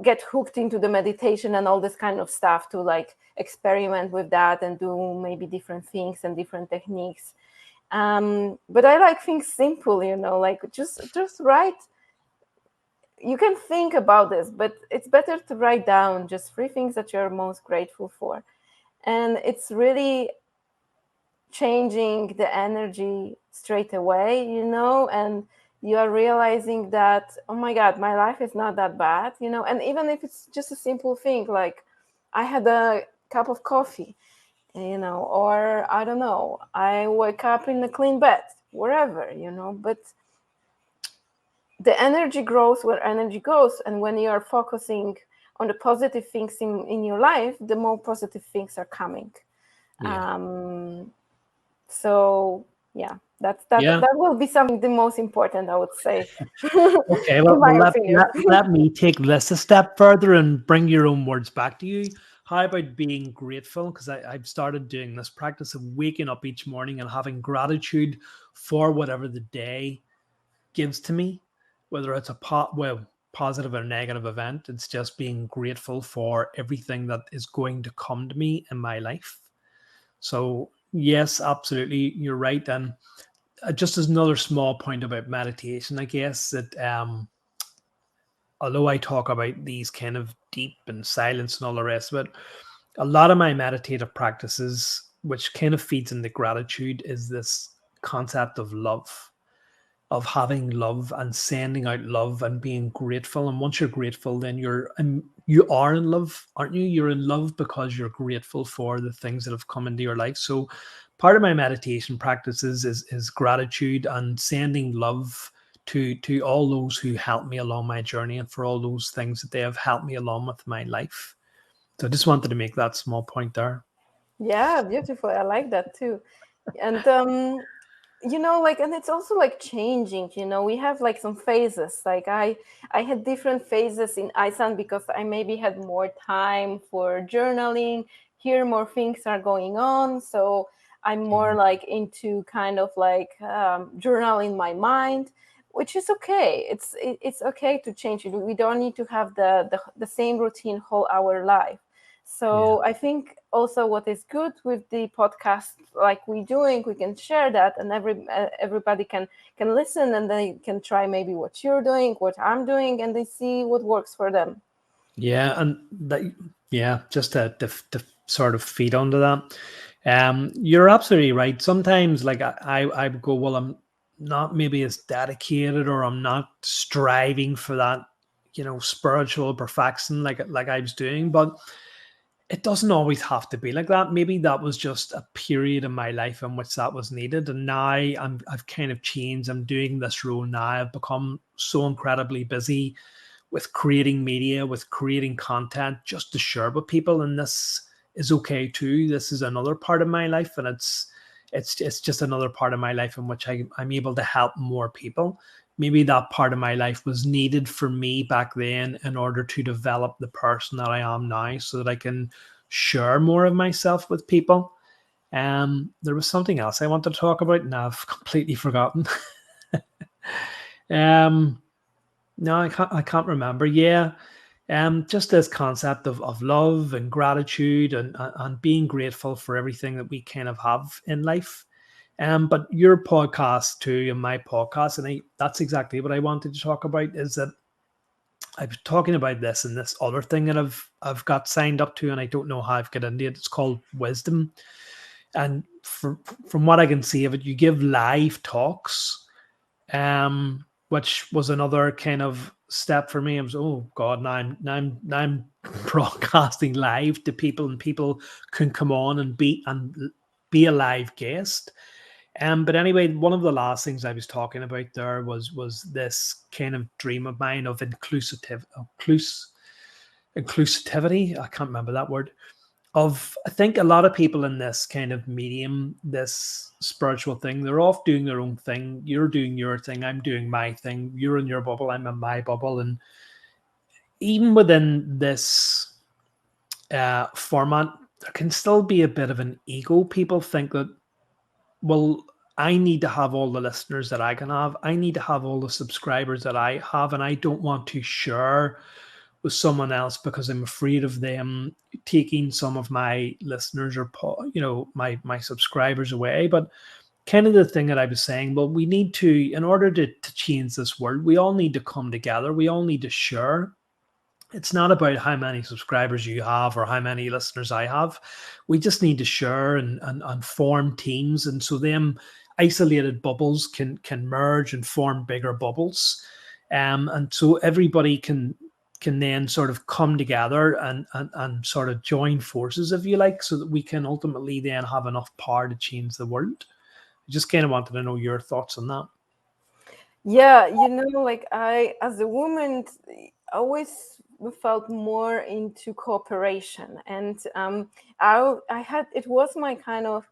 get hooked into the meditation and all this kind of stuff to like experiment with that and do maybe different things and different techniques. But I like things simple, you know, like just write. You can think about this, but it's better to write down just 3 things that you're most grateful for. And it's really changing the energy straight away, you know, and you are realizing that, oh my God, my life is not that bad, you know. And even if it's just a simple thing, like I had a cup of coffee, or I don't know, I wake up in a clean bed, wherever, but the energy grows where energy goes. And when you are focusing on the positive things in your life, the more positive things are coming. Yeah. Um, so yeah, Yeah. that will be something the most important, I would say, Okay, in well my let, opinion. let, let me take this a step further and bring your own words back to you. How about being grateful? Because I've started doing this practice of waking up each morning and having gratitude for whatever the day gives to me, whether it's positive or negative event. It's just being grateful for everything that is going to come to me in my life. So yes, absolutely, you're right. And just as another small point about meditation, I guess that although I talk about these kind of deep and silence and all the rest of it, a lot of my meditative practices, which kind of feeds into gratitude, is this concept of love, of having love and sending out love and being grateful. And once you're grateful, then you are in love, aren't you? You're in love because you're grateful for the things that have come into your life. So part of my meditation practices is gratitude and sending love to all those who helped me along my journey and for all those things that they have helped me along with my life. So I just wanted to make that small point there. Yeah, beautiful. I like that too. And like, and it's also like changing. We have like some phases. Like I had different phases in Iceland because I maybe had more time for journaling. Here more things are going on, so I'm more like into kind of like journal in my mind, which is okay. It's okay to change it. We don't need to have the same routine whole our life. Yeah. So I think also what is good with the podcast, like we doing, we can share that, and everybody can listen, and they can try maybe what you're doing, what I'm doing, and they see what works for them. Yeah, and that, yeah, just to sort of feed onto that. You're absolutely right. Sometimes, like I would go, well, I'm not maybe as dedicated, or I'm not striving for that, spiritual perfection like I was doing. But it doesn't always have to be like that. Maybe that was just a period in my life in which that was needed, and now I've kind of changed. I'm doing this role now. I've become so incredibly busy with creating media, with creating content just to share with people. And this is okay too. This is another part of my life, and it's just another part of my life in which I'm able to help more people. Maybe that part of my life was needed for me back then in order to develop the person that I am now, so that I can share more of myself with people. There was something else I wanted to talk about, and I've completely forgotten. um, no, I can't remember. Yeah. Just this concept of love and gratitude and being grateful for everything that we kind of have in life. But your podcast too, and my podcast, and that's exactly what I wanted to talk about, is that I was talking about this and this other thing that I've got signed up to, and I don't know how I've got into it. It's called Wisdom. And from what I can see of it, you give live talks, which was another kind of step for me. I was, oh God, now I'm broadcasting live to people, and people can come on and be a live guest. But anyway, one of the last things I was talking about there was this kind of dream of mine of inclusivity. I can't remember that word. I think a lot of people in this kind of medium, this spiritual thing, they're off doing their own thing. You're doing your thing, I'm doing my thing. You're in your bubble, I'm in my bubble. And even within this format, there can still be a bit of an ego. People think that, well, I need to have all the listeners that I can have. I need to have all the subscribers that I have, and I don't want to share with someone else because I'm afraid of them taking some of my listeners or my subscribers away. But kind of the thing that I was saying, well, we need to, in order to change this world, we all need to come together. We all need to share. It's not about how many subscribers you have or how many listeners I have. We just need to share and form teams. And so them isolated bubbles can merge and form bigger bubbles. And so everybody can can then sort of come together and sort of join forces, if you like, so that we can ultimately then have enough power to change the world. I just kind of wanted to know your thoughts on that. Yeah, like I, as a woman, always felt more into cooperation, and I had, it was my kind of,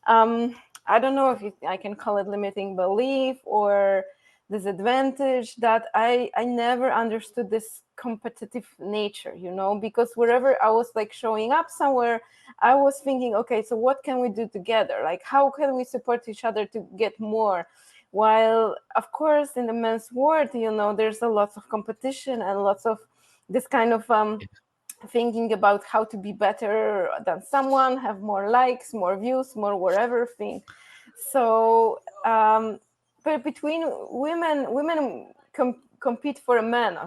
um, I don't know if I can call it limiting belief or disadvantage, that I never understood this competitive nature, because wherever I was like showing up somewhere, I was thinking, okay, so what can we do together? Like, how can we support each other to get more? While, of course, in the men's world, there's a lot of competition and lots of this kind of thinking about how to be better than someone, have more likes, more views, more whatever thing. So, but between women compete for a man.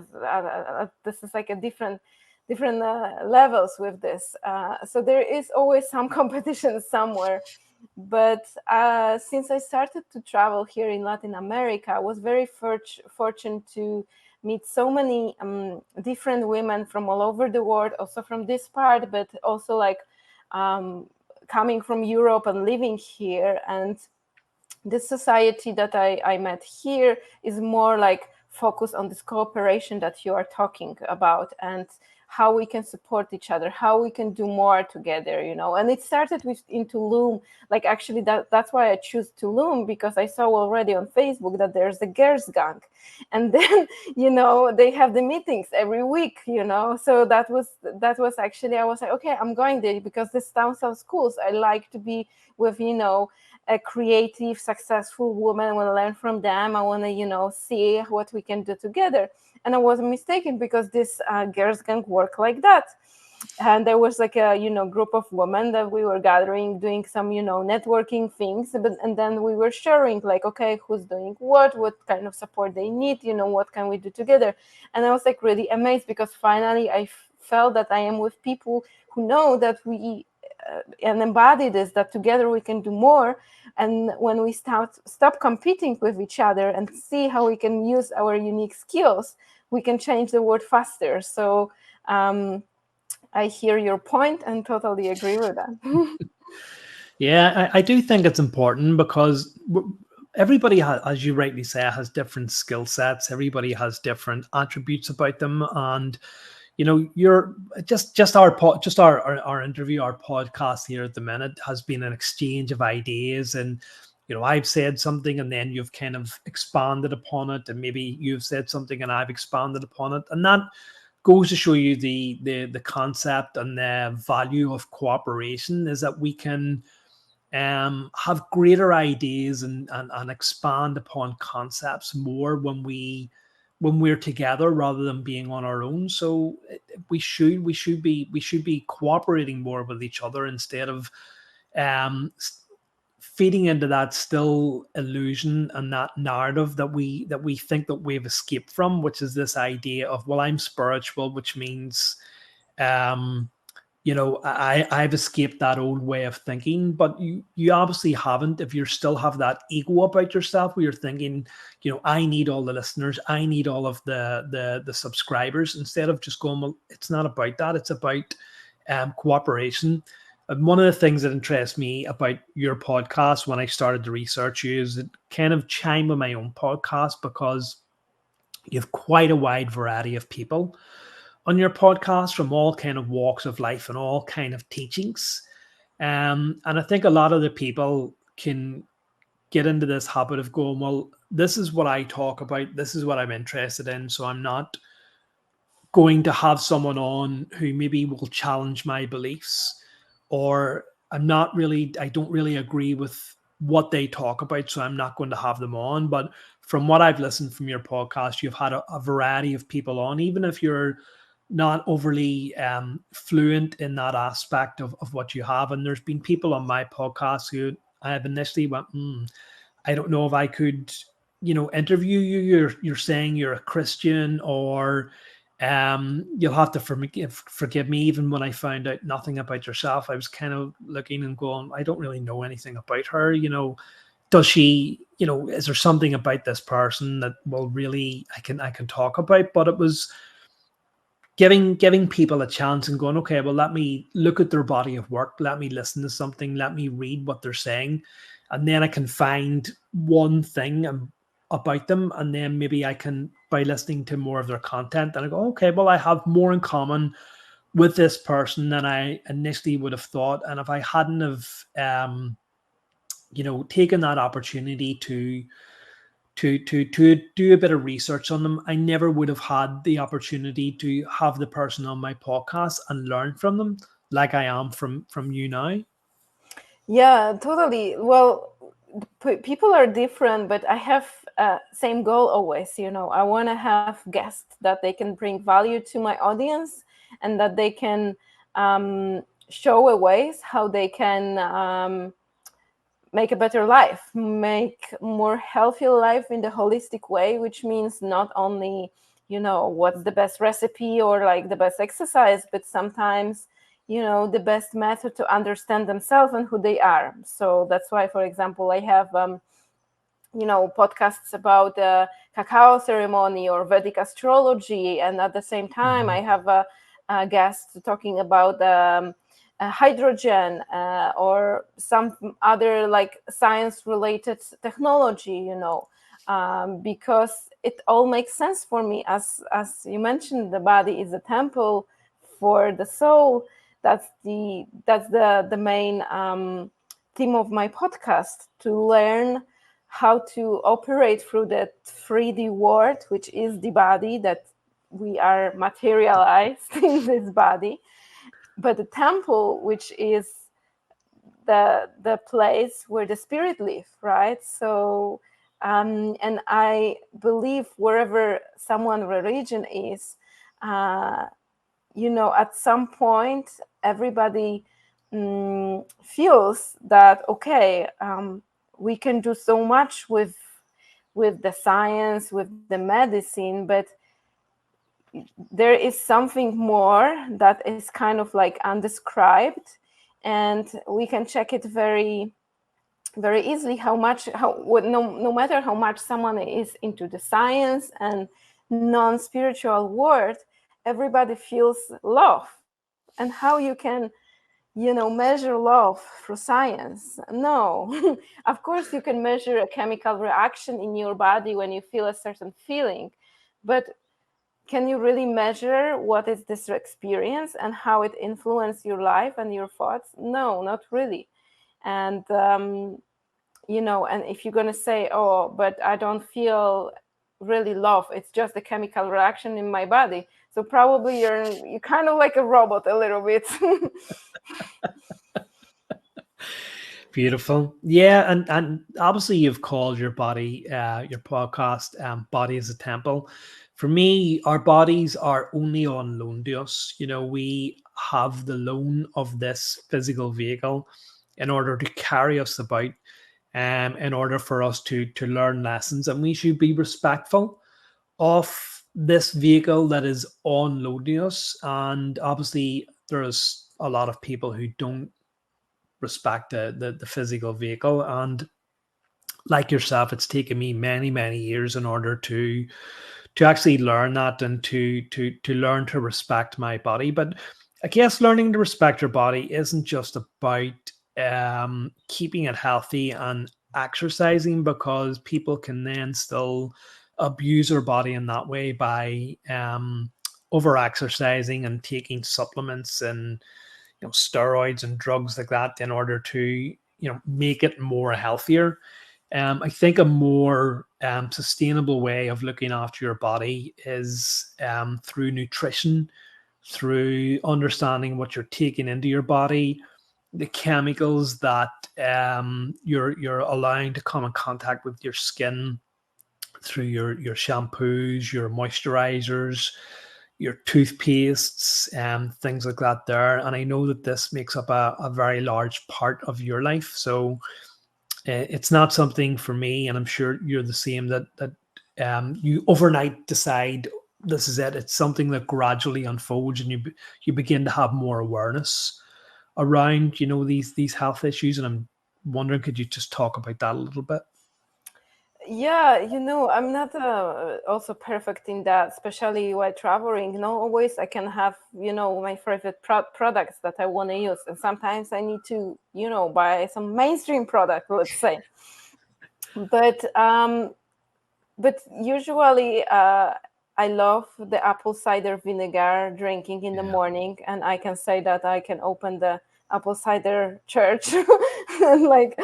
This is like a different levels with this. So there is always some competition somewhere. But since I started to travel here in Latin America, I was very fortunate to meet so many different women from all over the world, also from this part, but also like um, coming from Europe and living here. And this society that I met here is more like focused on this cooperation that you are talking about, and how we can support each other, how we can do more together, and it started with in Tulum. Like, actually, that's why I choose Tulum, because I saw already on Facebook that there's the girls gang, and then they have the meetings every week, so that was actually, I was like, okay, I'm going there because this town sounds cool. So I like to be with a creative, successful woman. I want to learn from them. I want to, see what we can do together. And I wasn't mistaken, because this girls gang work like that. And there was like a, group of women that we were gathering, doing some, networking things. And then we were sharing, like, okay, who's doing what kind of support they need, what can we do together. And I was like really amazed, because finally I felt that I am with people who know that we and embody this, that together we can do more. And when we stop competing with each other and see how we can use our unique skills, we can change the world faster. So I hear your point and totally agree with that. Yeah, I do think it's important because everybody has, as you rightly say, has different skill sets. Everybody has different attributes about them, and you're just our interview, our podcast here at the minute has been an exchange of ideas, and I've said something and then you've kind of expanded upon it, and maybe you've said something and I've expanded upon it, and that goes to show you the concept and the value of cooperation is that we can have greater ideas and expand upon concepts more when we're together rather than being on our own. So we should be cooperating more with each other instead of um, feeding into that still illusion and that narrative that we think that we've escaped from, which is this idea of, well, I'm spiritual, which means um I've escaped that old way of thinking, but you obviously haven't. If you still have that ego about yourself, where you're thinking, I need all the listeners, I need all of the subscribers, instead of just going, well, it's not about that. It's about cooperation. And one of the things that interests me about your podcast when I started to research you is it kind of chime with my own podcast, because you have quite a wide variety of people on your podcast from all kind of walks of life and all kind of teachings. And I think a lot of the people can get into this habit of going, well, this is what I talk about, this is what I'm interested in. So I'm not going to have someone on who maybe will challenge my beliefs, or I don't really agree with what they talk about, so I'm not going to have them on. But from what I've listened from your podcast, you've had a variety of people on, even if you're not overly fluent in that aspect of what you have. And there's been people on my podcast who I have initially went, I don't know if I could, interview you. You're saying you're a Christian, or you'll have to forgive me. Even when I found out nothing about yourself, I was kind of looking and going, I don't really know anything about her. Does she? Is there something about this person that will really I can talk about? But it was giving people a chance and going, okay, well, let me look at their body of work, let me listen to something, let me read what they're saying, and then I can find one thing about them, and then maybe I can, by listening to more of their content, and I go, okay, well, I have more in common with this person than I initially would have thought. And if I hadn't have taken that opportunity to do a bit of research on them, I never would have had the opportunity to have the person on my podcast and learn from them like I am from you now. Yeah, totally. Well, people are different, but I have same goal always. I want to have guests that they can bring value to my audience, and that they can show a ways how they can make a better life, make more healthy life in the holistic way, which means not only, what's the best recipe or like the best exercise, but sometimes, the best method to understand themselves and who they are. So that's why, for example, I have podcasts about the cacao ceremony or Vedic astrology, and at the same time I Mhm. have a guest talking about hydrogen or some other like science related technology, because it all makes sense for me. As you mentioned, the body is a temple for the soul. That's the main theme of my podcast, to learn how to operate through that 3D world, which is the body that we are materialized in this body, but the temple, which is the place where the spirit live, right? So and I believe wherever someone religion is, uh, at some point everybody feels that, okay, we can do so much with the science, with the medicine, but there is something more that is kind of like undescribed, and we can check it very very easily, how much how what no matter how much someone is into the science and non-spiritual world, everybody feels love. And how you can measure love through science? No. Of course you can measure a chemical reaction in your body when you feel a certain feeling, but can you really measure what is this experience and how it influenced your life and your thoughts? No, not really. And and if you're going to say, oh, but I don't feel really love, it's just a chemical reaction in my body, so probably you're kind of like a robot a little bit. Beautiful. Yeah, and obviously you've called your body, your podcast, Body as a Temple. For me, our bodies are only on loan to us. We have the loan of this physical vehicle in order to carry us about, in order for us to learn lessons, and we should be respectful of this vehicle that is on loan to us. And obviously, there's a lot of people who don't respect the physical vehicle. And like yourself, it's taken me many many years in order to actually learn that, and to learn to respect my body. But I guess learning to respect your body isn't just about keeping it healthy and exercising, because people can then still abuse their body in that way by over exercising and taking supplements and steroids and drugs like that in order to make it more healthier. I think a more sustainable way of looking after your body is through nutrition, through understanding what you're taking into your body, the chemicals that you're allowing to come in contact with your skin through your shampoos, your moisturizers, your toothpastes, things like that there. And I know that this makes up a very large part of your life. So it's not something for me, and I'm sure you're the same, that you overnight decide this is it. It's something that gradually unfolds, and you begin to have more awareness around these health issues. And I'm wondering, could you just talk about that a little bit? Yeah, I'm not also perfect in that, especially while traveling. No, always I can have, my favorite products that I want to use. And sometimes I need to, buy some mainstream product, let's say. But usually I love the apple cider vinegar drinking in the Yeah. morning, and I can say that I can open the apple cider church and like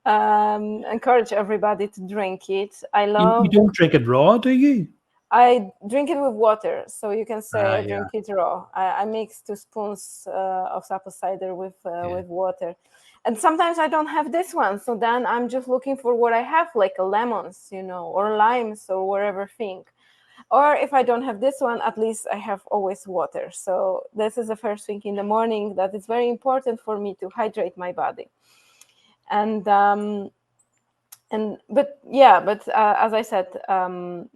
encourage everybody to drink it. You don't drink it raw, do you? I drink it with water, so you can say Ah, I yeah, drink it raw. I mix 2 spoons of apple cider yeah. with water, and sometimes I don't have this one, so then I'm just looking for what I have, like a lemons, or limes or whatever thing. Or if I don't have this one, at least I have always water. So this is the first thing in the morning that is very important for me to hydrate my body. And as I said,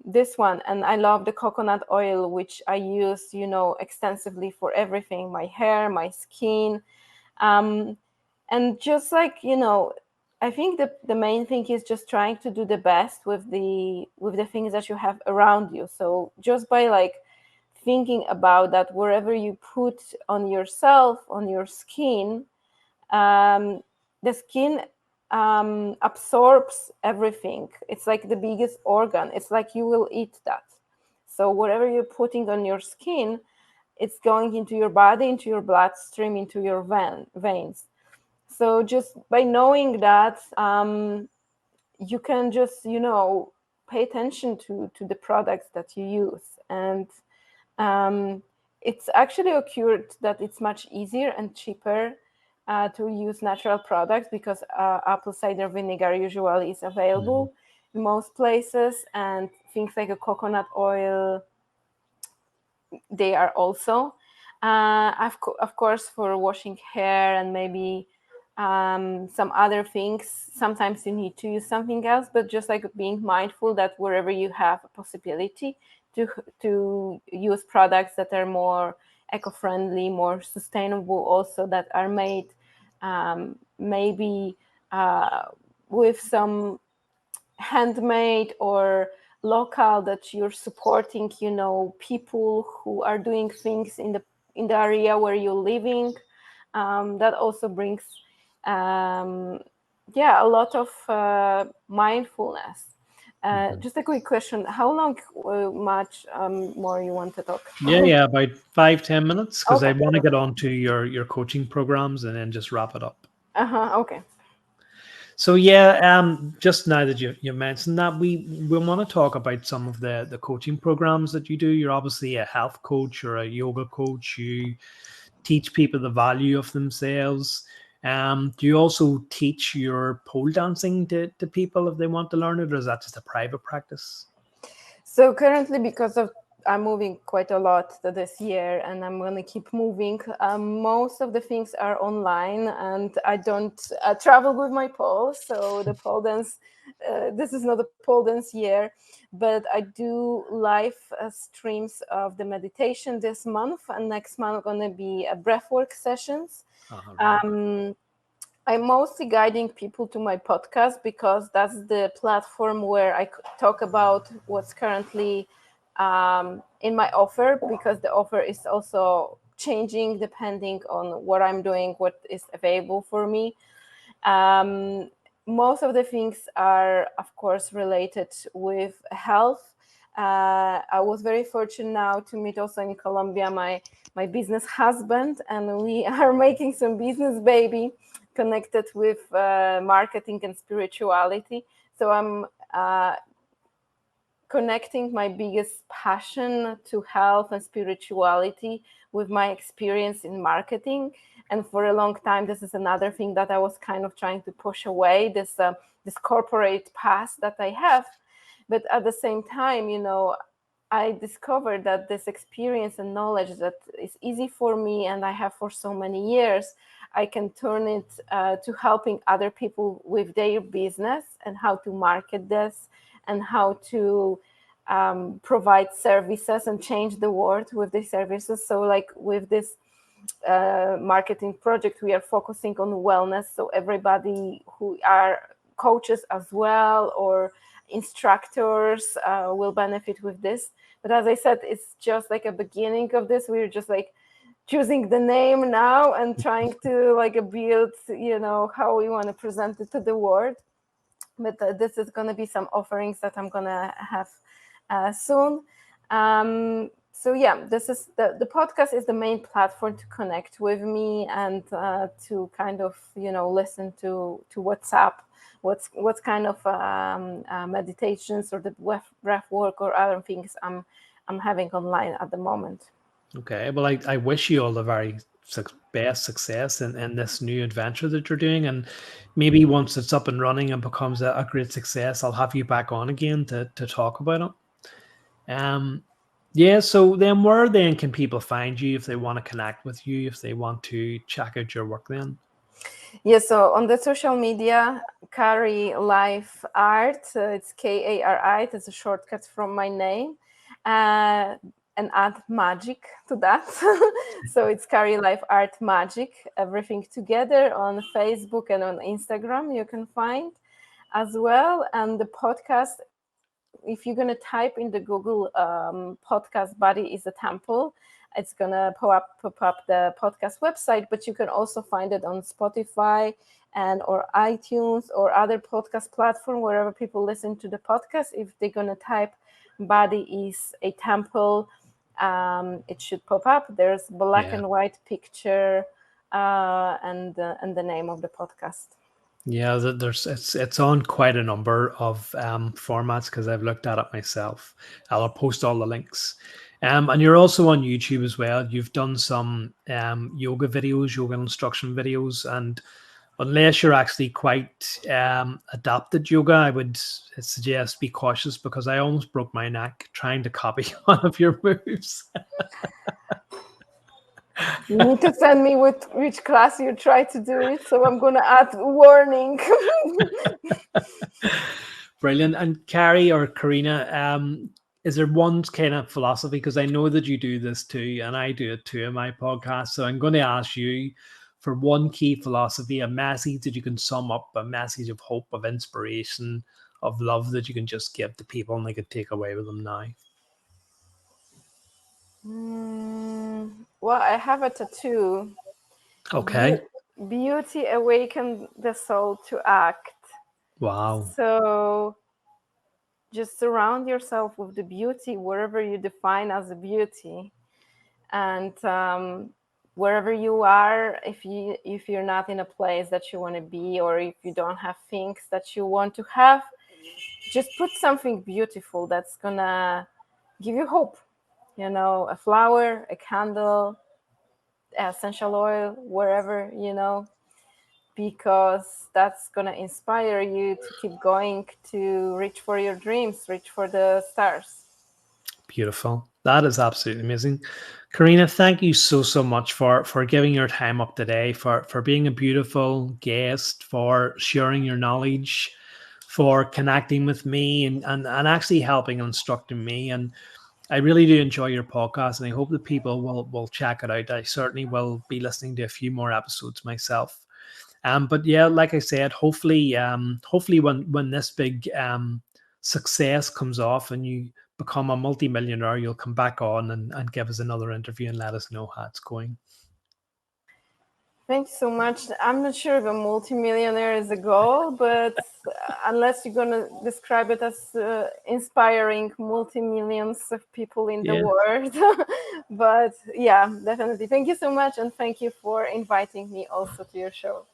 this one, and I love the coconut oil, which I use extensively for everything, my hair, my skin, um, and just like I think the main thing is just trying to do the best with the things that you have around you. So just by like thinking about that, wherever you put on yourself, on your skin, um, the skin absorbs everything. It's like the biggest organ. It's like you will eat that. So whatever you're putting on your skin, it's going into your body, into your bloodstream, into your veins. So just by knowing that, you can just pay attention to the products that you use. And um, it's actually occurred that it's much easier and cheaper to use natural products, because apple cider vinegar usually is Mhm. available in most places, and things like a coconut oil, they are also. Of course, for washing hair and maybe some other things, sometimes you need to use something else, but just like being mindful that wherever you have a possibility to use products that are more eco-friendly, more sustainable, also that are made maybe uh, with some handmade or local, that you're supporting people who are doing things in the area where you're living. That also brings um, yeah, a lot of mindfulness. Mhm. Just a quick question: how long much more you want to talk? Yeah, yeah, about 5, 10 minutes, because I Okay. want to get on to your coaching programs and then just wrap it up. Okay. So yeah, just now that you mentioned that, we want to talk about some of the coaching programs that you do. You're obviously a health coach or a yoga coach. You teach people the value of themselves. Do you also teach your pole dancing to people if they want to learn it, or is that just a private practice? So currently, because of I'm moving quite a lot this year, and I'm going to keep moving. Most of the things are online, and I don't travel with my pole. So the pole dance, this is not a pole dance year, but I do live streams of the meditation this month, and next month going to be a breathwork sessions. All right. Um, I'm mostly guiding people to my podcast, because that's the platform where I talk about what's currently in my offer, because the offer is also changing depending on what I'm doing, what is available for me. Um, Most of the things are, of course, related with health. I was very fortunate now to meet also in Colombia my business husband, and we are making some business baby connected with marketing and spirituality. So I'm connecting my biggest passion to health and spirituality with my experience in marketing. And for a long time, this is another thing that I was kind of trying to push away, this corporate past that I have. But at the same time, I discovered that this experience and knowledge that is easy for me and I have for so many years, I can turn it to helping other people with their business and how to market this, and how to provide services and change the world with these services. So, like with this marketing project, we are focusing on wellness. So everybody who are coaches as well, or instructors will benefit with this. But as I said, it's just like a beginning of this. We're just like choosing the name now and trying to like build, how we want to present it to the world. But this is going to be some offerings that I'm going to have soon. So yeah, this is the podcast is the main platform to connect with me and to kind of listen to what's up, what's kind of meditations or the breath work or other things I'm having online at the moment. Okay. Well, I wish you all the very best success in this new adventure that you're doing. And maybe once it's up and running and becomes a great success, I'll have you back on again to talk about it. Yeah. So then where then can people find you if they want to connect with you, if they want to check out your work then? Yeah, so on the social media, Kari.Life.Art, it's Kari. It's a shortcut from my name, and add magic to that. So it's Kari.Life.Art Magic, everything together on Facebook and on Instagram. You can find as well, and the podcast. If you're gonna type in the Google podcast, "Body is a Temple," it's gonna pop up the podcast website. But you can also find it on Spotify and or iTunes or other podcast platform wherever people listen to the podcast. If they're gonna type "Body is a Temple," it should pop up. There's black Yeah. and white picture and the name of the podcast. Yeah, there's it's on quite a number of formats because I've looked at it myself. I'll post all the links. And you're also on YouTube as well. You've done some yoga videos, yoga instruction videos, and unless you're actually quite adapted yoga, I would suggest be cautious because I almost broke my neck trying to copy one of your moves. You need to send me with which class you try to do it, so I'm gonna add warning. Brilliant. And Carrie or Karina, is there one kind of philosophy? Because I know that you do this too, and I do it too in my podcast. So I'm going to ask you for one key philosophy, a message that you can sum up, a message of hope, of inspiration, of love that you can just give to people and they could take away with them now. Well, I have a tattoo. Okay. Beauty awaken the soul to act. Wow. So just surround yourself with the beauty wherever you define as a beauty, and wherever you are, if you're not in a place that you want to be, or if you don't have things that you want to have, just put something beautiful that's gonna give you hope. A flower, a candle, essential oil, wherever, because that's gonna inspire you to keep going, to reach for your dreams, reach for the stars. Beautiful. That is absolutely amazing. Karina, thank you so much for giving your time up today, for being a beautiful guest, for sharing your knowledge, for connecting with me and actually helping and instructing me. And I really do enjoy your podcast and I hope that people will check it out. I certainly will be listening to a few more episodes myself. But yeah, like I said, hopefully when this big success comes off and you become a multimillionaire, you'll come back on and give us another interview and let us know how it's going. Thanks so much. I'm not sure if a multimillionaire is a goal, but unless you're going to describe it as inspiring multi-millions of people in the Yeah. world. But yeah, definitely. Thank you so much. And thank you for inviting me also to your show.